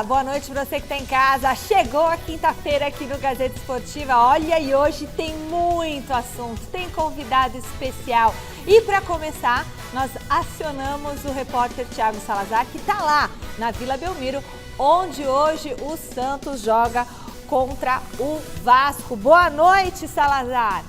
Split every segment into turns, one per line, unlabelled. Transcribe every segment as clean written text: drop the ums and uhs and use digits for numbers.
boa noite para você que está em casa. Chegou a quinta-feira aqui no Gazeta Esportiva. Olha, e hoje tem muito assunto, tem convidado especial. E para começar, nós acionamos o repórter Thiago Salazar, que está lá na Vila Belmiro, onde hoje o Santos joga contra o Vasco. Boa noite, Salazar.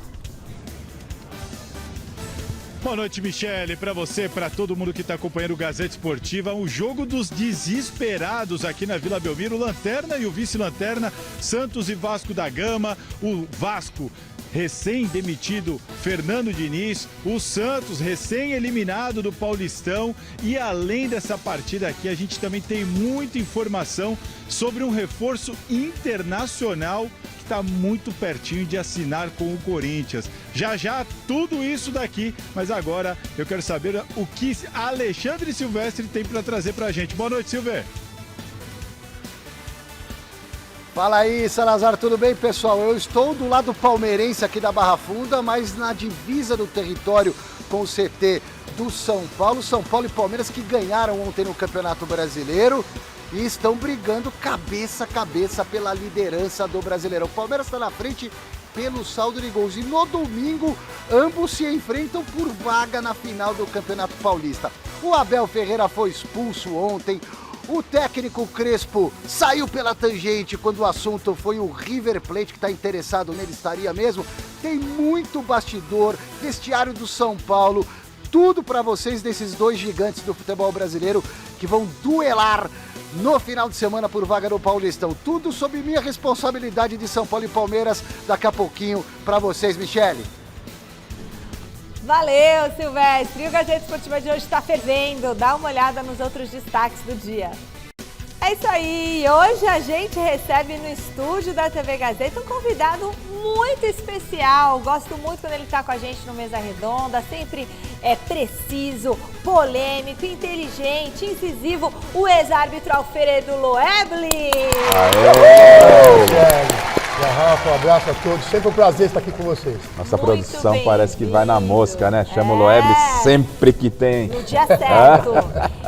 Boa noite, Michele, para você, para todo mundo que está acompanhando o Gazeta Esportiva, o jogo dos desesperados aqui na Vila Belmiro, Lanterna e o vice-lanterna, Santos e Vasco da Gama, o Vasco recém-demitido Fernando Diniz, o Santos recém-eliminado do Paulistão, e além dessa partida aqui, a gente também tem muita informação sobre um reforço internacional que está muito pertinho de assinar com o Corinthians. Já tudo isso daqui, mas agora eu quero saber o que Alexandre Silvestre tem para trazer para a gente. Boa noite, Silvestre.
Fala aí, Salazar, tudo bem, pessoal? Eu estou do lado palmeirense aqui da Barra Funda, mas na divisa do território com o CT do São Paulo. São Paulo e Palmeiras que ganharam ontem no Campeonato Brasileiro e estão brigando cabeça a cabeça pela liderança do Brasileirão. O Palmeiras está na frente pelo saldo de gols e no domingo ambos se enfrentam por vaga na final do Campeonato Paulista. O Abel Ferreira foi expulso ontem. O técnico Crespo saiu pela tangente quando o assunto foi o River Plate, que está interessado nele, estaria mesmo. Tem muito bastidor, vestiário do São Paulo, tudo para vocês desses dois gigantes do futebol brasileiro que vão duelar no final de semana por vaga no Paulistão. Tudo sob minha responsabilidade de São Paulo e Palmeiras, daqui a pouquinho para vocês, Michele.
Valeu, Silvestre. E o Gazeta Esportiva de hoje está fervendo. Dá uma olhada nos outros destaques do dia. É isso aí. Hoje a gente recebe no estúdio da TV Gazeta um convidado muito especial. Gosto muito quando ele está com a gente no Mesa Redonda. Sempre é preciso, polêmico, inteligente, incisivo. O ex-árbitro Alfredo Loebli.
Rafa, um abraço a todos. Sempre um prazer estar aqui com vocês.
Nossa produção parece que vai na mosca, né? Chama o Loebli sempre que tem.
No dia certo.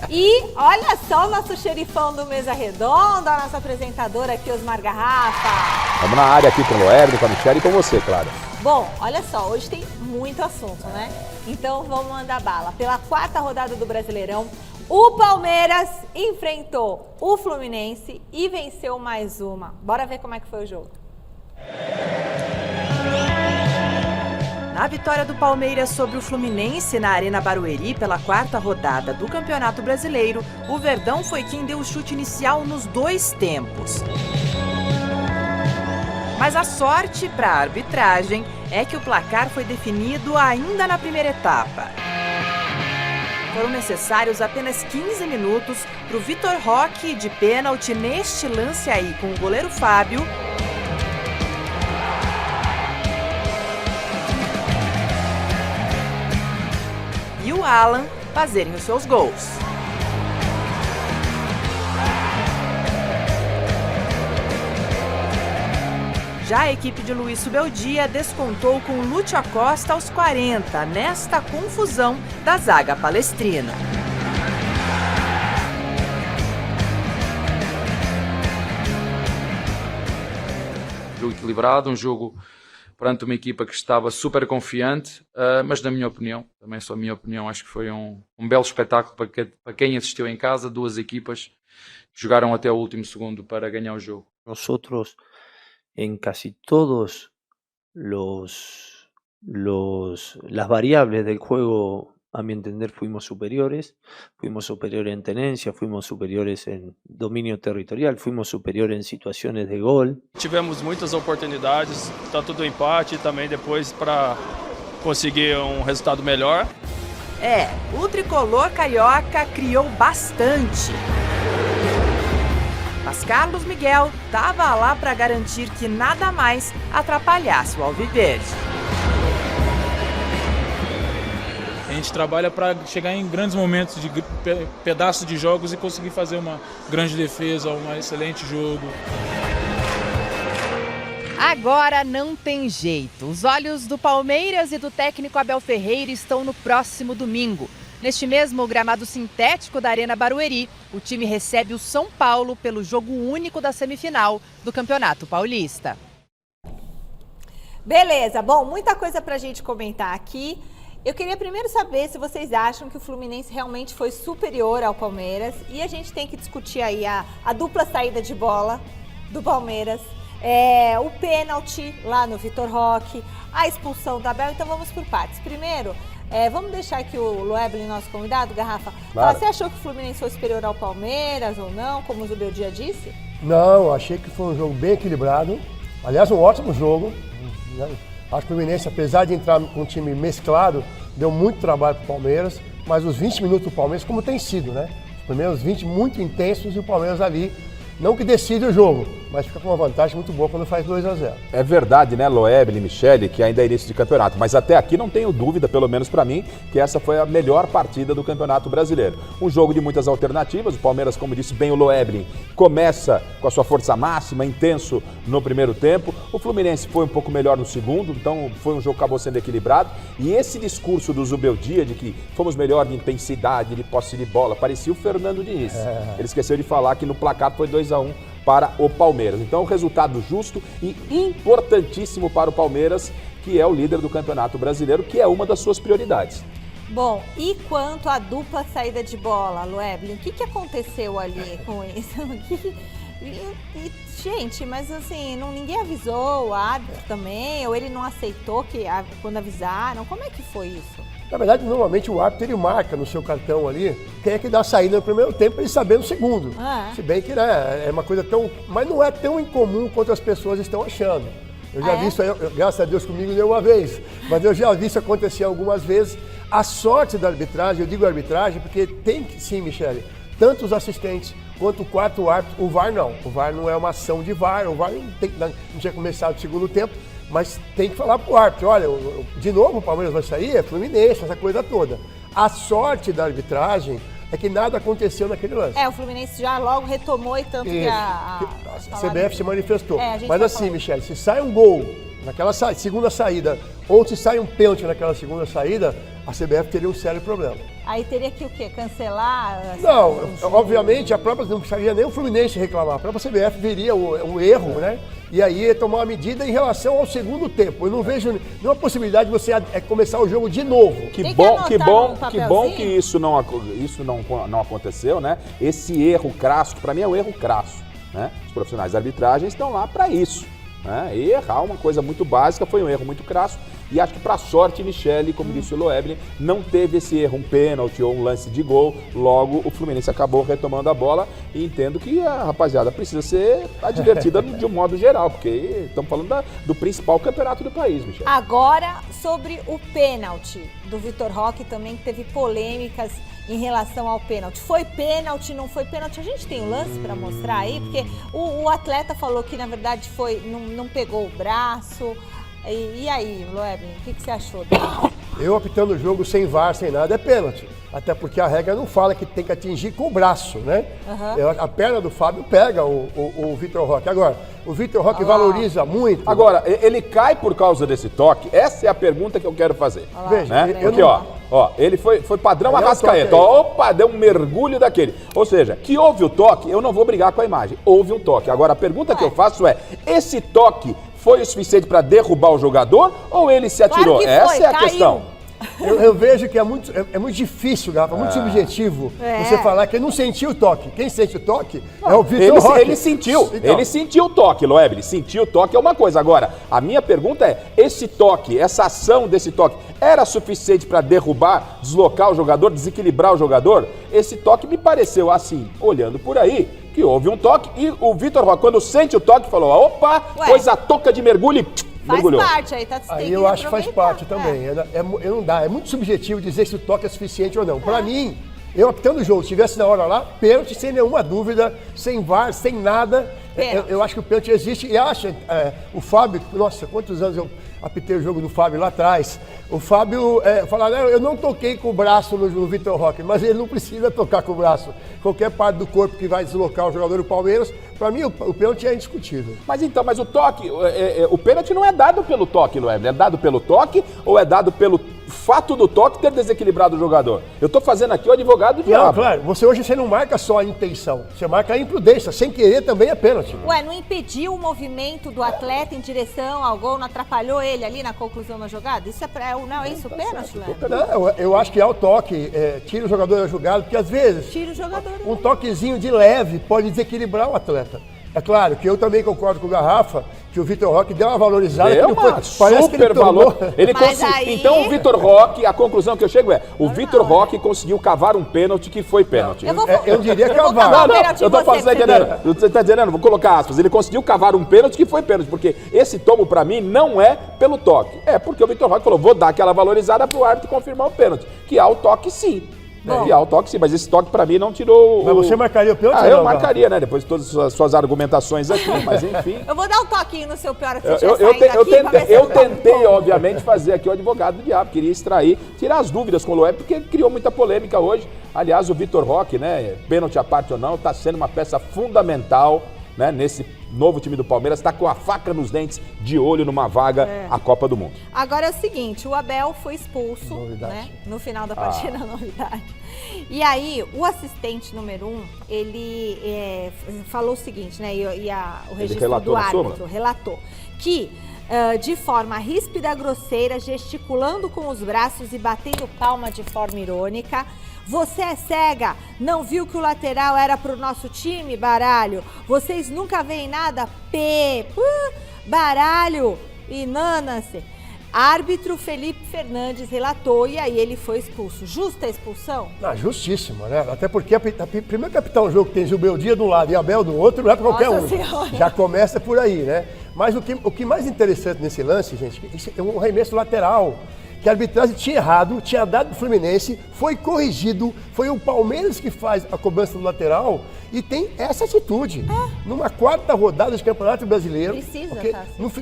E olha só o nosso xerifão do Mesa Redonda, a nossa apresentadora aqui, Osmar Garrafa.
Vamos na área aqui com o Loebli, com a Michele e com você, claro.
Bom, olha só, hoje tem muito assunto, né? Então vamos mandar bala. Pela quarta rodada do Brasileirão, o Palmeiras enfrentou o Fluminense e venceu mais uma. Bora ver como é que foi o jogo.
Na vitória do Palmeiras sobre o Fluminense na Arena Barueri pela quarta rodada do Campeonato Brasileiro, o Verdão foi quem deu o chute inicial nos dois tempos. Mas a sorte para a arbitragem é que o placar foi definido ainda na primeira etapa. Foram necessários apenas 15 minutos para o Vitor Roque de pênalti neste lance aí com o goleiro Fábio e o Alan fazerem os seus gols. Já a equipe de Luiz Subeldia descontou com o Lúcio Acosta aos 40, nesta confusão da zaga palestrina.
Jogo equilibrado, um jogo perante uma equipa que estava super confiante, mas na minha opinião, também só a minha opinião, acho que foi um belo espetáculo para quem assistiu em casa, duas equipas que jogaram até o último segundo para ganhar o jogo.
Nosotros en casi todos las variables del juego, a mi entender, fuimos superiores en tenencia, fuimos superiores en dominio territorial, fuimos superiores en situaciones de gol.
Tivemos muitas oportunidades, tanto do empate e também depois para conseguir um resultado melhor.
O tricolor carioca criou bastante. Mas Carlos Miguel estava lá para garantir que nada mais atrapalhasse o Alviverde.
A gente trabalha para chegar em grandes momentos, de pedaços de jogos e conseguir fazer uma grande defesa, um excelente jogo.
Agora não tem jeito. Os olhos do Palmeiras e do técnico Abel Ferreira estão no próximo domingo. Neste mesmo gramado sintético da Arena Barueri, o time recebe o São Paulo pelo jogo único da semifinal do Campeonato Paulista.
Beleza, bom, muita coisa pra gente comentar aqui. Eu queria primeiro saber se vocês acham que o Fluminense realmente foi superior ao Palmeiras. E a gente tem que discutir aí a dupla saída de bola do Palmeiras, o pênalti lá no Vitor Roque, a expulsão da Abel. Então vamos por partes. Primeiro, vamos deixar aqui o Loeblin, nosso convidado, Garrafa.
Claro.
Você achou que o Fluminense foi superior ao Palmeiras ou não, como o Zubeldia disse?
Não, achei que foi um jogo bem equilibrado. Aliás, um ótimo jogo. Acho que o Fluminense, apesar de entrar com um time mesclado, deu muito trabalho para o Palmeiras, mas os 20 minutos do Palmeiras, como tem sido, né? Os primeiros 20 muito intensos e o Palmeiras ali, não que decide o jogo, mas fica com uma vantagem muito boa quando faz 2-0.
É verdade, né, Loeblin e Michele, que ainda é início de campeonato, mas até aqui não tenho dúvida, pelo menos para mim, que essa foi a melhor partida do Campeonato Brasileiro. Um jogo de muitas alternativas, o Palmeiras, como disse bem o Loeblin, começa com a sua força máxima, intenso no primeiro tempo, o Fluminense foi um pouco melhor no segundo, então foi um jogo que acabou sendo equilibrado, e esse discurso do Zubeldia de que fomos melhor de intensidade, de posse de bola, parecia o Fernando Diniz. Ele esqueceu de falar que no placar foi 2-1 para o Palmeiras. Então, resultado justo e importantíssimo para o Palmeiras, que é o líder do Campeonato Brasileiro, que é uma das suas prioridades.
Bom, e quanto à dupla saída de bola, Loeblin, o que aconteceu ali com isso? Gente, mas assim, ninguém avisou o árbitro também, ou ele não aceitou quando avisaram? Como é que foi isso?
Na verdade, normalmente o árbitro ele marca no seu cartão ali quem é que dá a saída no primeiro tempo para ele saber no segundo. Se bem que né, é uma coisa tão... Mas não é tão incomum quanto as pessoas estão achando. Eu já vi isso aí, graças a Deus comigo deu uma vez, mas eu já vi isso acontecer algumas vezes. A sorte da arbitragem, eu digo arbitragem porque tem que sim, Michele, tanto os assistentes quanto o quarto árbitro, o VAR não. O VAR não é uma ação de VAR, o VAR não tinha começado o segundo tempo, mas tem que falar pro árbitro, olha, de novo o Palmeiras vai sair, é Fluminense, essa coisa toda. A sorte da arbitragem é que nada aconteceu naquele lance.
O Fluminense já logo retomou e tanto que a
CBF se manifestou. Mas assim, Michele, se sai um gol naquela segunda saída, ou se sai um pênalti naquela segunda saída, a CBF teria um sério problema.
Aí teria que o quê? Cancelar?
Não, obviamente a própria não precisaria nem o Fluminense reclamar. A própria CBF veria o erro, né? E aí ia tomar uma medida em relação ao segundo tempo. Eu não vejo nenhuma possibilidade de você começar o jogo de novo.
Que bom que isso não aconteceu, né? Esse erro crasso, que para mim é um erro crasso, né? Os profissionais da arbitragem estão lá para isso. E errar uma coisa muito básica, foi um erro muito crasso, e acho que para sorte, Michele, como disse o Loeblin, não teve esse erro, um pênalti ou um lance de gol, logo o Fluminense acabou retomando a bola, e entendo que a rapaziada precisa ser advertida de um modo geral, porque estamos falando do principal campeonato do país, Michele.
Agora, sobre o pênalti do Vitor Roque, também teve polêmicas em relação ao pênalti. Foi pênalti, não foi pênalti? A gente tem o lance para mostrar aí? Porque o atleta falou que, na verdade, não pegou o braço. E aí, Loeblin, o que você achou?
Eu apitando o jogo sem VAR, sem nada, é pênalti. Até porque a regra não fala que tem que atingir com o braço, né? A perna do Fábio pega o Vitor Roque. Agora, o Vitor Roque valoriza muito.
Agora, ele cai por causa desse toque? Essa é a pergunta que eu quero fazer.
Veja,
né? Porque, ele foi padrão Arrascaeta. Opa, deu um mergulho daquele. Ou seja, que houve o toque, eu não vou brigar com a imagem. Houve um toque. Agora, a pergunta que eu faço é, esse toque foi o suficiente para derrubar o jogador ou ele se atirou?
Claro que
Essa é a questão.
Eu vejo que é muito difícil, Garrafa, muito subjetivo você falar que ele não sentiu o toque. Quem sente o toque é o Vitor Roque.
Ele sentiu, então. Ele sentiu o toque, Loeblin. Sentiu o toque é uma coisa. Agora, a minha pergunta é, esse toque, essa ação desse toque, era suficiente para derrubar, deslocar o jogador, desequilibrar o jogador? Esse toque me pareceu assim, olhando por aí, que houve um toque e o Vitor Roque, quando sente o toque, falou, opa, pôs a touca de mergulho e mergulhou.
Faz parte, aí
eu acho que faz parte também. Não dá, é muito subjetivo dizer se o toque é suficiente ou não. Para mim, eu apitando o jogo, se tivesse na hora lá, pênalti sem nenhuma dúvida, sem VAR, sem nada. Eu acho que o pênalti existe e acha, o Fábio, nossa, quantos anos eu apitei o jogo do Fábio lá atrás. O Fábio falava, eu não toquei com o braço no Vitor Roque, mas ele não precisa tocar com o braço. Qualquer parte do corpo que vai deslocar o jogador do Palmeiras, para mim o pênalti é indiscutível.
Mas o toque, o pênalti não é dado pelo toque, Loeblin, é dado pelo toque ou é dado pelo fato do toque ter desequilibrado o jogador. Eu tô fazendo aqui o advogado do diabo.
Não, claro, você não marca só a intenção, você marca a imprudência, sem querer também é pênalti.
Ué, não impediu o movimento do atleta em direção ao gol, não atrapalhou ele ali na conclusão da jogada? Isso não é isso pênalti, Léo?
Não, eu acho que ao toque, tira o jogador da jogada, porque às vezes
tira o jogador.
Um toquezinho de leve pode desequilibrar o atleta. É claro que eu também concordo com o Garrafa, que o Vitor Roque deu uma valorizada.
Deu uma super valor. Então o Vitor Roque, a conclusão que eu chego é, o Vitor Roque conseguiu cavar um pênalti que foi pênalti.
Eu diria cavar.
Eu tô falando, você tá entendendo? Vou colocar aspas. Ele conseguiu cavar um pênalti que foi pênalti, porque esse tomo pra mim não é pelo toque. É porque o Vitor Roque falou, vou dar aquela valorizada pro árbitro confirmar o pênalti. Que há o toque sim. Que há o toque sim, mas esse toque pra mim não tirou.
Mas você marcaria o pênalti?
Eu marcaria, né? Depois de todas as suas argumentações aqui, mas enfim.
Eu vou dar um toquinho no seu pior
Eu tentei, obviamente, fazer aqui o advogado do diabo. Queria extrair, tirar as dúvidas com o Loeb, porque criou muita polêmica hoje. Aliás, o Vitor Roque, né? Pênalti à parte ou não, tá sendo uma peça fundamental, né, nesse novo time do Palmeiras, está com a faca nos dentes, de olho numa vaga à Copa do Mundo.
Agora é o seguinte, o Abel foi expulso, né, no final da partida, novidade. E aí, o assistente número 1, ele falou o seguinte, né, o registro do árbitro relatou que de forma ríspida, grosseira, gesticulando com os braços e batendo palma de forma irônica. Você é cega, não viu que o lateral era pro nosso time, baralho? Vocês nunca veem nada? Baralho e nana-se. Árbitro Felipe Fernandes relatou e aí ele foi expulso. Justa a expulsão?
Não, justíssimo, né? Até porque primeiro capitão um jogo que tem Zubeldia de um lado e Abel do outro, não é pra qualquer um. Já começa por aí, né? Mas o que mais interessante nesse lance, gente, é um arremesso lateral. Que a arbitragem tinha errado, tinha dado pro Fluminense, foi corrigido, foi o Palmeiras que faz a cobrança do lateral e tem essa atitude. Numa quarta rodada de Campeonato Brasileiro,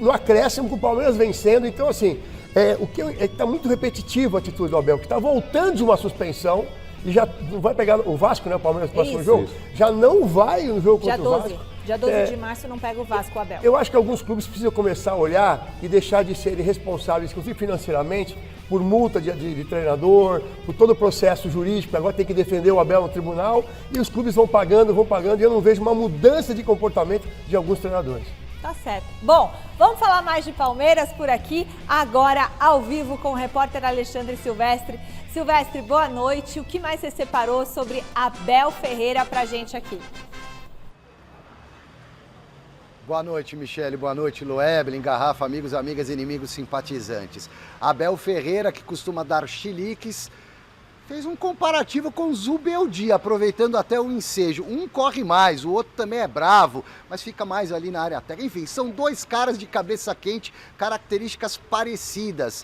no acréscimo com o Palmeiras vencendo, então assim, tá muito repetitivo a atitude do Abel, que tá voltando de uma suspensão e já não vai pegar o Vasco, né, o Palmeiras no próximo jogo, já não vai no jogo contra o Vasco.
Dia 12 de março não pega o Vasco, o Abel.
Eu acho que alguns clubes precisam começar a olhar e deixar de serem responsáveis, inclusive financeiramente, por multa de treinador, por todo o processo jurídico, agora tem que defender o Abel no tribunal, e os clubes vão pagando, e eu não vejo uma mudança de comportamento de alguns treinadores.
Tá certo. Bom, vamos falar mais de Palmeiras por aqui, agora ao vivo com o repórter Alexandre Silvestre. Silvestre, boa noite. O que mais você separou sobre Abel Ferreira pra gente aqui?
Boa noite, Michele. Boa noite, Loeb, Garrafa, amigos, amigas, inimigos, simpatizantes. Abel Ferreira, que costuma dar chiliques, fez um comparativo com Zubeldia, aproveitando até o ensejo. Um corre mais, o outro também é bravo, mas fica mais ali na área técnica. Enfim, são dois caras de cabeça quente, características parecidas.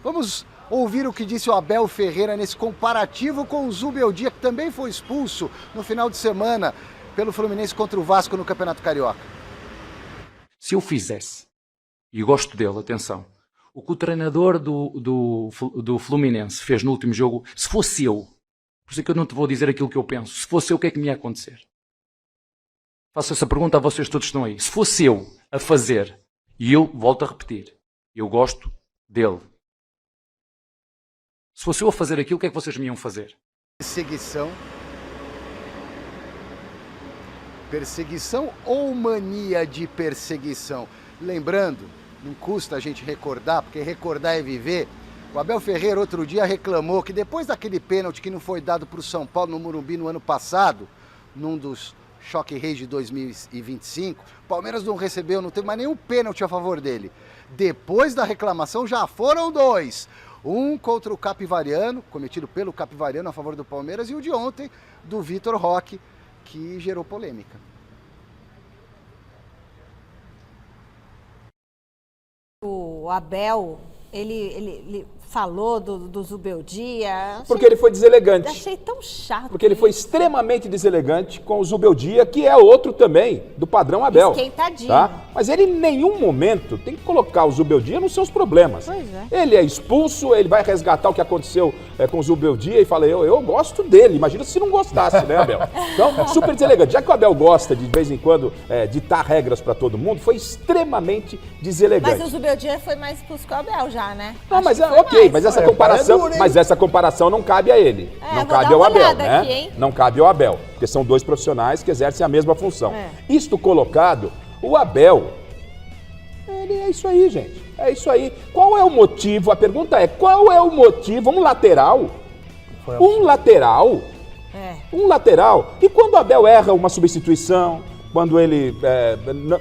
Vamos ouvir o que disse o Abel Ferreira nesse comparativo com o Zubeldia, que também foi expulso no final de semana pelo Fluminense contra o Vasco no Campeonato Carioca.
Se eu fizesse, e gosto dele, atenção, o que o treinador do Fluminense fez no último jogo, se fosse eu, por isso é que eu não te vou dizer aquilo que eu penso, se fosse eu, o que é que me ia acontecer? Faço essa pergunta a vocês todos que estão aí. Se fosse eu a fazer, e eu volto a repetir, eu gosto dele. Se fosse eu a fazer aquilo, o que é que vocês me iam fazer?
Perseguição ou mania de perseguição? Lembrando, não custa a gente recordar, porque recordar é viver. O Abel Ferreira outro dia reclamou que depois daquele pênalti que não foi dado para o São Paulo no Morumbi no ano passado, num dos Choque Reis de 2025, o Palmeiras não recebeu, não teve mais nenhum pênalti a favor dele. Depois da reclamação já foram dois. Um contra o Capivariano, cometido pelo Capivariano a favor do Palmeiras, e o de ontem, do Vitor Roque, que gerou polêmica.
O Abel, ele falou do Zubeldia.
Porque ele foi deselegante.
Achei tão chato.
Porque ele foi extremamente deselegante com o Zubeldia, que é outro também, do padrão Abel.
Esquentadinho.
Tá? Mas ele em nenhum momento tem que colocar o Zubeldia nos seus problemas.
Pois é.
Ele é expulso, ele vai resgatar o que aconteceu com o Zubeldia e fala, eu gosto dele. Imagina se não gostasse, né, Abel? Então, super deselegante. Já que o Abel gosta de vez em quando ditar regras para todo mundo, foi extremamente deselegante.
Mas o Zubeldia foi mais expulso que o Abel já, né?
Não, mas ok, Ok, mas essa comparação não cabe a ele. Não cabe ao Abel, né?
Aqui,
não cabe ao Abel, porque são dois profissionais que exercem a mesma função. Isto colocado, o Abel, é isso aí, gente. É isso aí. Qual é o motivo? A pergunta é, qual é o motivo? Um lateral? Um lateral? Um lateral. E quando o Abel erra uma substituição, quando ele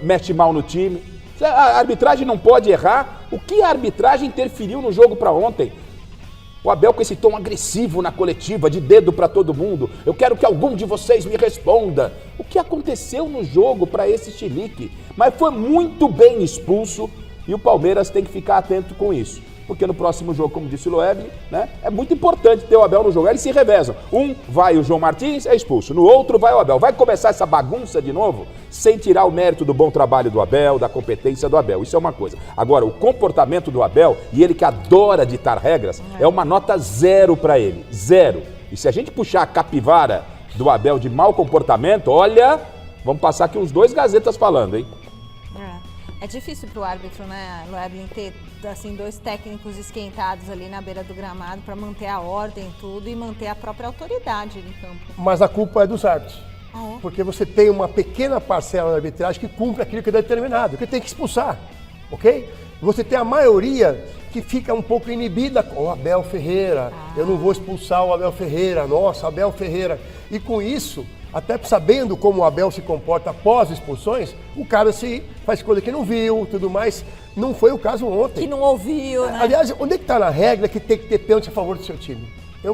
mexe mal no time, a arbitragem não pode errar? O que a arbitragem interferiu no jogo para ontem? O Abel com esse tom agressivo na coletiva, de dedo para todo mundo. Eu quero que algum de vocês me responda. O que aconteceu no jogo para esse chilique? Mas foi muito bem expulso e o Palmeiras tem que ficar atento com isso. Porque no próximo jogo, como disse o Loeb, né, é muito importante ter o Abel no jogo. Aí eles se revezam. Um vai o João Martins, é expulso. No outro vai o Abel. Vai começar essa bagunça de novo, sem tirar o mérito do bom trabalho do Abel, da competência do Abel. Isso é uma coisa. Agora, o comportamento do Abel, e ele que adora ditar regras, é uma nota 0 para ele. 0. E se a gente puxar a capivara do Abel de mau comportamento, olha, vamos passar aqui uns 2 gazetas falando, hein?
É difícil pro árbitro, né, Loeblin, ter assim, 2 técnicos esquentados ali na beira do gramado para manter a ordem tudo e manter a própria autoridade em campo.
Mas a culpa é dos árbitros. Porque você tem uma pequena parcela da arbitragem que cumpre aquilo que é determinado, que tem que expulsar, ok? Você tem a maioria que fica um pouco inibida com o Abel Ferreira. Eu não vou expulsar o Abel Ferreira, nossa, Abel Ferreira. E com isso, até sabendo como o Abel se comporta após expulsões, o cara se faz coisa que não viu, tudo mais. Não foi o caso ontem.
Que não ouviu, né?
Aliás, onde é que está na regra que tem que ter pênalti a favor do seu time?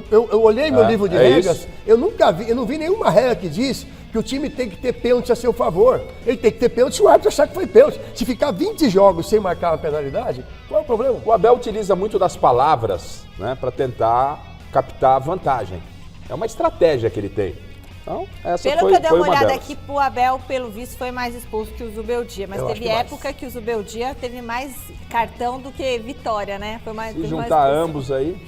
Eu olhei meu livro de regras, eu não vi nenhuma regra que diz que o time tem que ter pênalti a seu favor. Ele tem que ter pênalti se o árbitro achar que foi pênalti. Se ficar 20 jogos sem marcar uma penalidade, qual é o problema?
O Abel utiliza muito das palavras, né, para tentar captar vantagem. É uma estratégia que ele tem. Então, essa
pelo
foi,
que eu dei uma olhada
delas.
aqui, o Abel, pelo visto, foi mais expulso que o Zubeldia. Mas teve época que o Zubeldia teve mais cartão do que vitória, né? Foi mais,
se juntar ambos aí...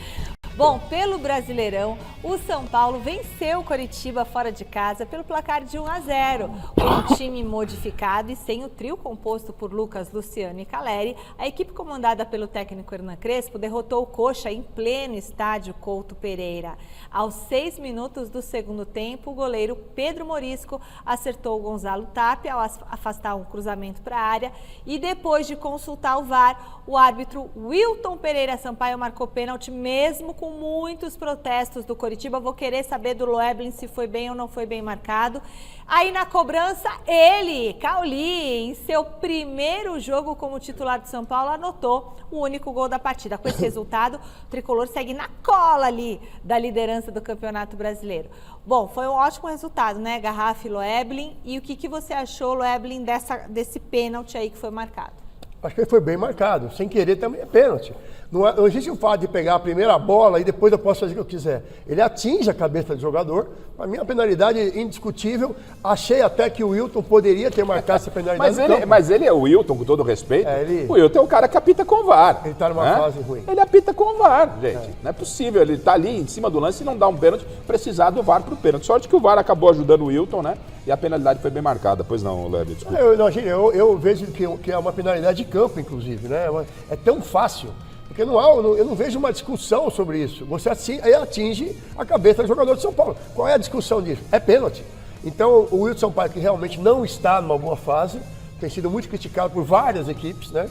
Bom, pelo Brasileirão, o São Paulo venceu o Coritiba fora de casa pelo placar de 1-0. Com o time modificado e sem o trio composto por Lucas, Luciano e Caleri, a equipe comandada pelo técnico Hernan Crespo derrotou o Coxa em pleno estádio Couto Pereira. Aos 6 minutos do segundo tempo, o goleiro Pedro Morisco acertou o Gonzalo Tapia ao afastar um cruzamento para a área e depois de consultar o VAR, o árbitro Wilton Pereira Sampaio marcou pênalti mesmo com muitos protestos do Coritiba. Vou querer saber do Loeblin se foi bem ou não foi bem marcado. Aí na cobrança, ele, Cauli, em seu primeiro jogo como titular do São Paulo, anotou o único gol da partida. Com esse resultado, o Tricolor segue na cola ali da liderança do Campeonato Brasileiro. Bom, foi um ótimo resultado, né, Garrafa e Loeblin? E o que você achou, Loeblin, desse pênalti aí que foi marcado?
Acho que ele foi bem marcado. Sem querer também é pênalti. Não existe o fato de pegar a primeira bola e depois eu posso fazer o que eu quiser. Ele atinge a cabeça do jogador. Para mim, a penalidade é indiscutível. Achei até que o Wilton poderia ter marcado essa penalidade.
Mas ele é o Wilton, com todo respeito. O Wilton é o cara que apita com o VAR.
Ele está numa fase ruim.
Ele apita com o VAR, gente. Não é possível. Ele está ali em cima do lance e não dá um pênalti, precisar do VAR para o pênalti. Sorte que o VAR acabou ajudando o Wilton, né? E a penalidade foi bem marcada. Pois não, Leve, desculpa.
Eu vejo que é uma penalidade de campo, inclusive, né? É tão fácil. Porque eu não vejo uma discussão sobre isso. Você atinge a cabeça do jogador de São Paulo. Qual é a discussão disso? É pênalti. Então, o Wilson Sampaio, que realmente não está numa boa fase, tem sido muito criticado por várias equipes, né?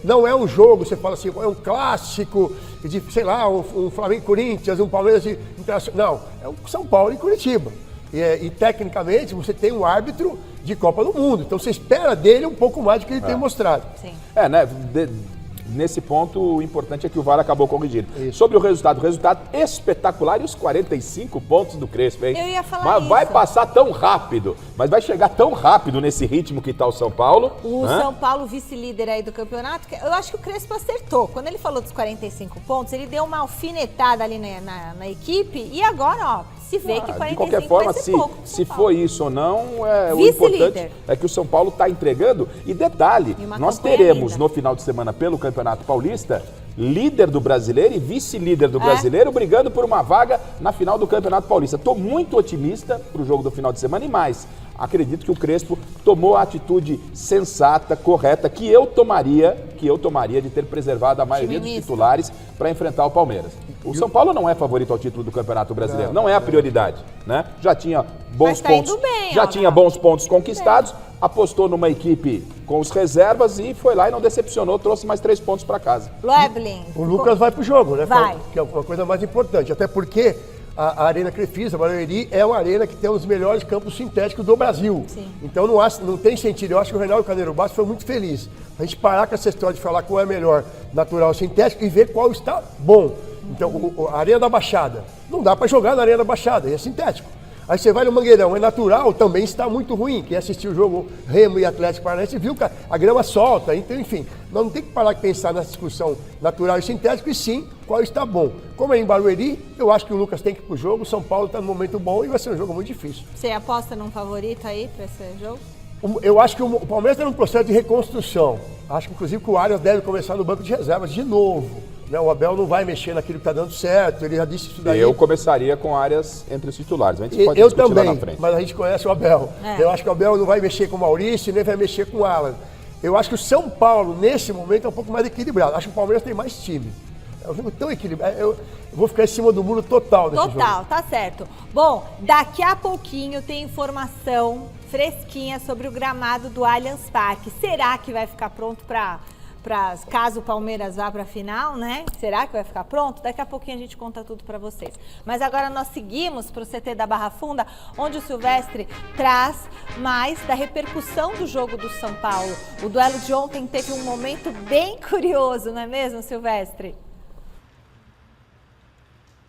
Não é um jogo, você fala assim, é um clássico, de, sei lá, um Flamengo e Corinthians, um Palmeiras e Internacional. Não, é um São Paulo e Curitiba. E tecnicamente você tem um árbitro de Copa do Mundo, então você espera dele um pouco mais do que ele tem mostrado.
Sim.
Nesse ponto, o importante é que o VAR acabou corrigindo. Isso. Sobre o resultado espetacular e os 45 pontos do Crespo, hein?
Eu ia falar
mas
isso.
Vai passar tão rápido, mas vai chegar tão rápido nesse ritmo que está o São Paulo.
São Paulo, vice-líder aí do campeonato, eu acho que o Crespo acertou. Quando ele falou dos 45 pontos, ele deu uma alfinetada ali na equipe e agora, ó, se vê que 45
de qualquer forma,
vai ser pouco
se foi isso ou não, o importante é que o São Paulo está entregando. E detalhe, nós teremos no final de semana pelo Campeonato Paulista líder do Brasileiro e vice-líder do Brasileiro, brigando por uma vaga na final do Campeonato Paulista. Estou muito otimista para o jogo do final de semana e mais. Acredito que o Crespo tomou a atitude sensata, correta, que eu tomaria de ter preservado a maioria dos titulares para enfrentar o Palmeiras. O São Paulo não é favorito ao título do Campeonato Brasileiro, não é a prioridade, né? Já tinha bons pontos, tinha bons pontos conquistados, apostou numa equipe com os reservas e foi lá e não decepcionou, trouxe mais 3 pontos para casa.
Loeblin.
O Lucas vai pro jogo, né?
Vai.
Que é uma coisa mais importante, até porque a Arena Crefisa, a Barueri, é uma arena que tem um dos melhores campos sintéticos do Brasil. Sim. Então não tem sentido. Eu acho que o Reinaldo Carneiro Bastos foi muito feliz. A gente parar com essa história de falar qual é melhor, natural ou sintético, e ver qual está bom. Então, a Arena da Baixada, não dá para jogar na Arena da Baixada, é sintético. Aí você vai no Mangueirão, é natural, também está muito ruim. Quem assistiu o jogo Remo e Atlético Paranaense viu que a grama solta. Então, enfim, nós não tem que parar de pensar nessa discussão natural e sintético, e sim qual está bom. Como é em Barueri, eu acho que o Lucas tem que ir pro jogo, o São Paulo está num momento bom e vai ser um jogo muito difícil.
Você aposta num favorito aí para esse jogo?
Eu acho que o Palmeiras está num processo de reconstrução. Acho que, inclusive, que o Arias deve começar no banco de reservas de novo. O Abel não vai mexer naquilo que está dando certo, ele já disse isso daí.
Eu começaria com Arias entre os titulares, a gente pode
eu
discutir
também,
lá na frente.
Mas a gente conhece o Abel. Eu acho que o Abel não vai mexer com o Maurício, nem vai mexer com o Alan. Eu acho que o São Paulo, nesse momento, é um pouco mais equilibrado. Acho que o Palmeiras tem mais time. É um jogo tão equilibrado. Eu vou ficar em cima do muro total desse jogo.
Total, tá certo. Bom, daqui a pouquinho tem informação fresquinha sobre o gramado do Allianz Parque. Será que vai ficar pronto para caso o Palmeiras vá para a final, né? Será que vai ficar pronto? Daqui a pouquinho a gente conta tudo para vocês. Mas agora nós seguimos para o CT da Barra Funda, onde o Silvestre traz mais da repercussão do jogo do São Paulo. O duelo de ontem teve um momento bem curioso, não é mesmo, Silvestre?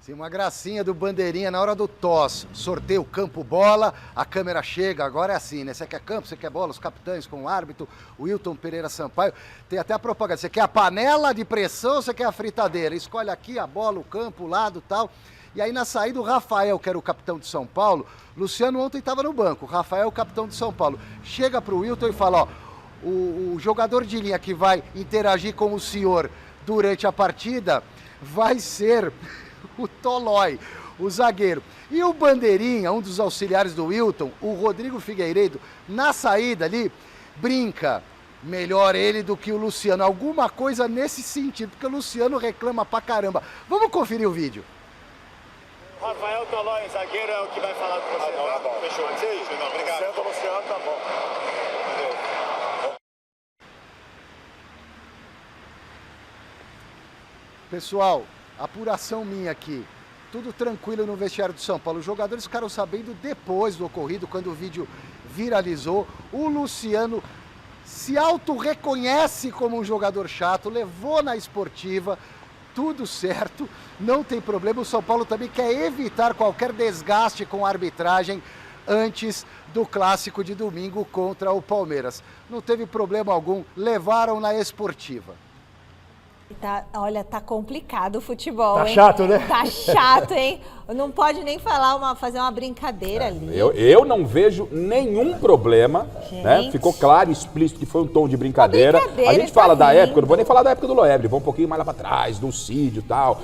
Sim, uma gracinha do Bandeirinha na hora do toss. Sorteio campo bola, a câmera chega, agora é assim, né? Você quer campo, você quer bola, os capitães com o árbitro, o Wilton Pereira Sampaio. Tem até a propaganda. Você quer a panela de pressão ou você quer a fritadeira? Escolhe aqui a bola, o campo, o lado e tal. E aí na saída o Rafael, que era o capitão de São Paulo, Luciano ontem estava no banco, o Rafael, o capitão de São Paulo, chega pro Wilton e fala, ó, o jogador de linha que vai interagir com o senhor durante a partida vai ser o Tolói, o zagueiro. E o Bandeirinha, um dos auxiliares do Wilton, o Rodrigo Figueiredo, na saída ali, brinca. Melhor ele do que o Luciano. Alguma coisa nesse sentido, porque o Luciano reclama pra caramba. Vamos conferir o vídeo.
Rafael Tolói, zagueiro, é o que vai falar com você. Tá bom. Fechou. Não, obrigado. Senta o Luciano, tá bom.
Pessoal, apuração minha aqui, tudo tranquilo no vestiário do São Paulo. Os jogadores ficaram sabendo depois do ocorrido, quando o vídeo viralizou. O Luciano se auto-reconhece como um jogador chato, levou na esportiva, tudo certo, não tem problema. O São Paulo também quer evitar qualquer desgaste com a arbitragem antes do clássico de domingo contra o Palmeiras. Não teve problema algum, levaram na esportiva.
Olha, tá complicado o futebol,
tá
hein?
Chato, né?
Tá chato, hein? Não pode nem fazer uma brincadeira ali.
Eu não vejo nenhum problema, né? Ficou claro, explícito que foi um tom de brincadeira. A gente fala da época, não vou nem falar da época do Loeble, vou um pouquinho mais lá pra trás, do Cídio e tal,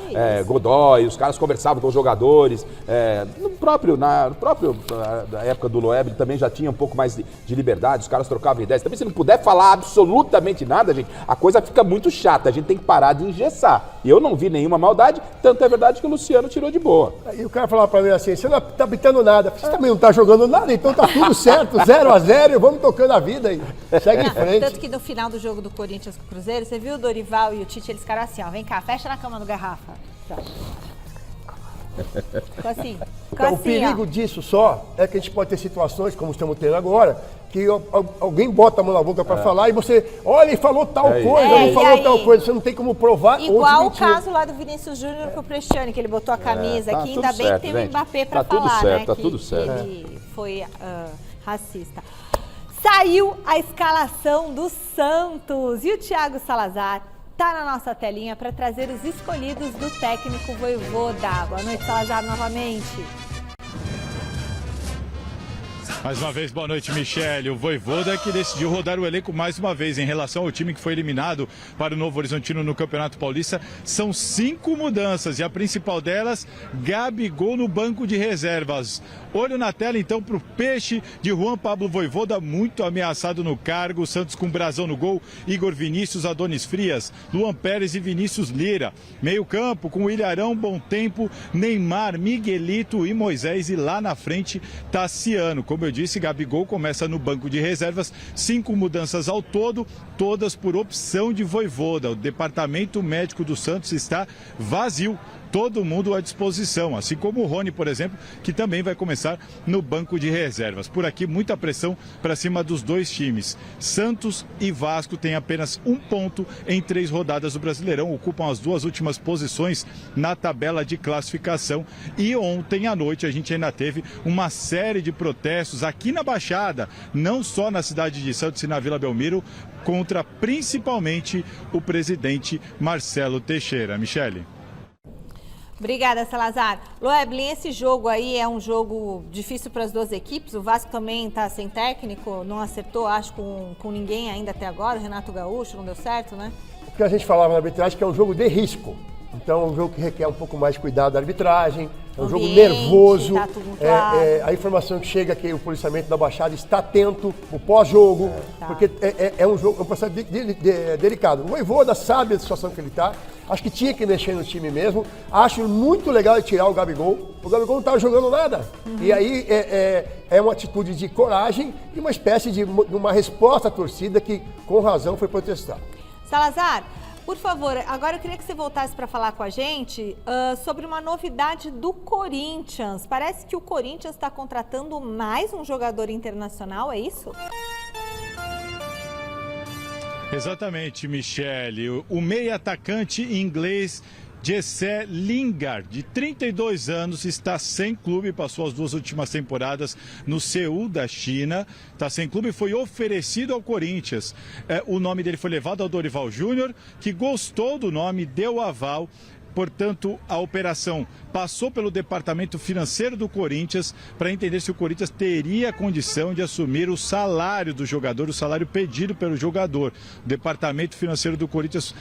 Godoy, os caras conversavam com os jogadores. Na época do Loeble também já tinha um pouco mais de liberdade, os caras trocavam ideias. Também se não puder falar absolutamente nada, gente, a coisa fica muito chata, a gente tem que parar de engessar. E eu não vi nenhuma maldade, tanto é verdade que o Luciano tirou de boa.
E o cara falava pra mim assim, você não tá pitando nada, você também não tá jogando nada, então tá tudo certo, 0-0, vamos tocando a vida aí. Segue em frente.
Tanto que no final do jogo do Corinthians com o Cruzeiro, você viu o Dorival e o Tite, eles ficaram assim, ó, vem cá, fecha na cama do Garrafa. Ficou assim.
Então, o perigo disso só é que a gente pode ter situações, como estamos tendo agora, que alguém bota a mão na boca para falar e você, olha, ele falou tal coisa, não falou tal coisa, você não tem como provar.
Igual o caso lá do Vinícius Júnior com o Cristiano, que ele botou a camisa aqui, ainda bem que tem o Mbappé para falar, né?
Tá tudo certo.
Ele foi racista. Saiu a escalação do Santos e o Thiago Salazar tá na nossa telinha para trazer os escolhidos do técnico Vojvoda. Boa noite, Salazar, novamente.
Mais uma vez, boa noite, Michele. O Vojvoda que decidiu rodar o elenco mais uma vez em relação ao time que foi eliminado para o Novo Horizontino no Campeonato Paulista. São 5 mudanças e a principal delas, Gabigol no banco de reservas. Olho na tela então para o peixe de Juan Pablo Vojvoda, muito ameaçado no cargo. Santos com Brazão no gol, Igor Vinícius, Adonis Frias, Luan Pérez e Vinícius Lira. Meio campo com Ilharão, Bom Tempo, Neymar, Miguelito e Moisés. E lá na frente, Tassiano. Como eu disse, Gabigol começa no banco de reservas. 5 mudanças ao todo, todas por opção de Vojvoda. O departamento médico do Santos está vazio. Todo mundo à disposição, assim como o Rony, por exemplo, que também vai começar no banco de reservas. Por aqui, muita pressão para cima dos dois times. Santos e Vasco têm apenas 1 ponto em 3 rodadas do Brasileirão, ocupam as 2 últimas posições na tabela de classificação. E ontem à noite a gente ainda teve uma série de protestos aqui na Baixada, não só na cidade de Santos e na Vila Belmiro, contra principalmente o presidente Marcelo Teixeira. Michele.
Obrigada, Salazar. Loeblin, esse jogo aí é um jogo difícil para as duas equipes. O Vasco também está sem técnico, não acertou, acho, com ninguém ainda até agora. O Renato Gaúcho não deu certo, né?
O que a gente falava na arbitragem que é um jogo de risco. Então é um jogo que requer um pouco mais de cuidado da arbitragem, é um jogo nervoso.
Tá tudo claro.
A informação que chega é que o policiamento da Baixada está atento, o pós-jogo, porque é um jogo, é um processo delicado. O Vojvoda sabe a situação que ele está, acho que tinha que mexer no time mesmo. Acho muito legal ele tirar o Gabigol. O Gabigol não estava jogando nada. E aí é uma atitude de coragem e uma espécie de uma resposta à torcida que, com razão, foi protestar.
Salazar, por favor, agora eu queria que você voltasse para falar com a gente sobre uma novidade do Corinthians. Parece que o Corinthians está contratando mais um jogador internacional, é isso?
Exatamente, Michele. O meia atacante inglês Jesse Lingard, de 32 anos, está sem clube, passou as 2 últimas temporadas no Seul da China, está sem clube e foi oferecido ao Corinthians. O nome dele foi levado ao Dorival Júnior, que gostou do nome, deu aval. Portanto, a operação passou pelo departamento financeiro do Corinthians para entender se o Corinthians teria condição de assumir o salário do jogador, o salário pedido pelo jogador. O departamento financeiro do Corinthians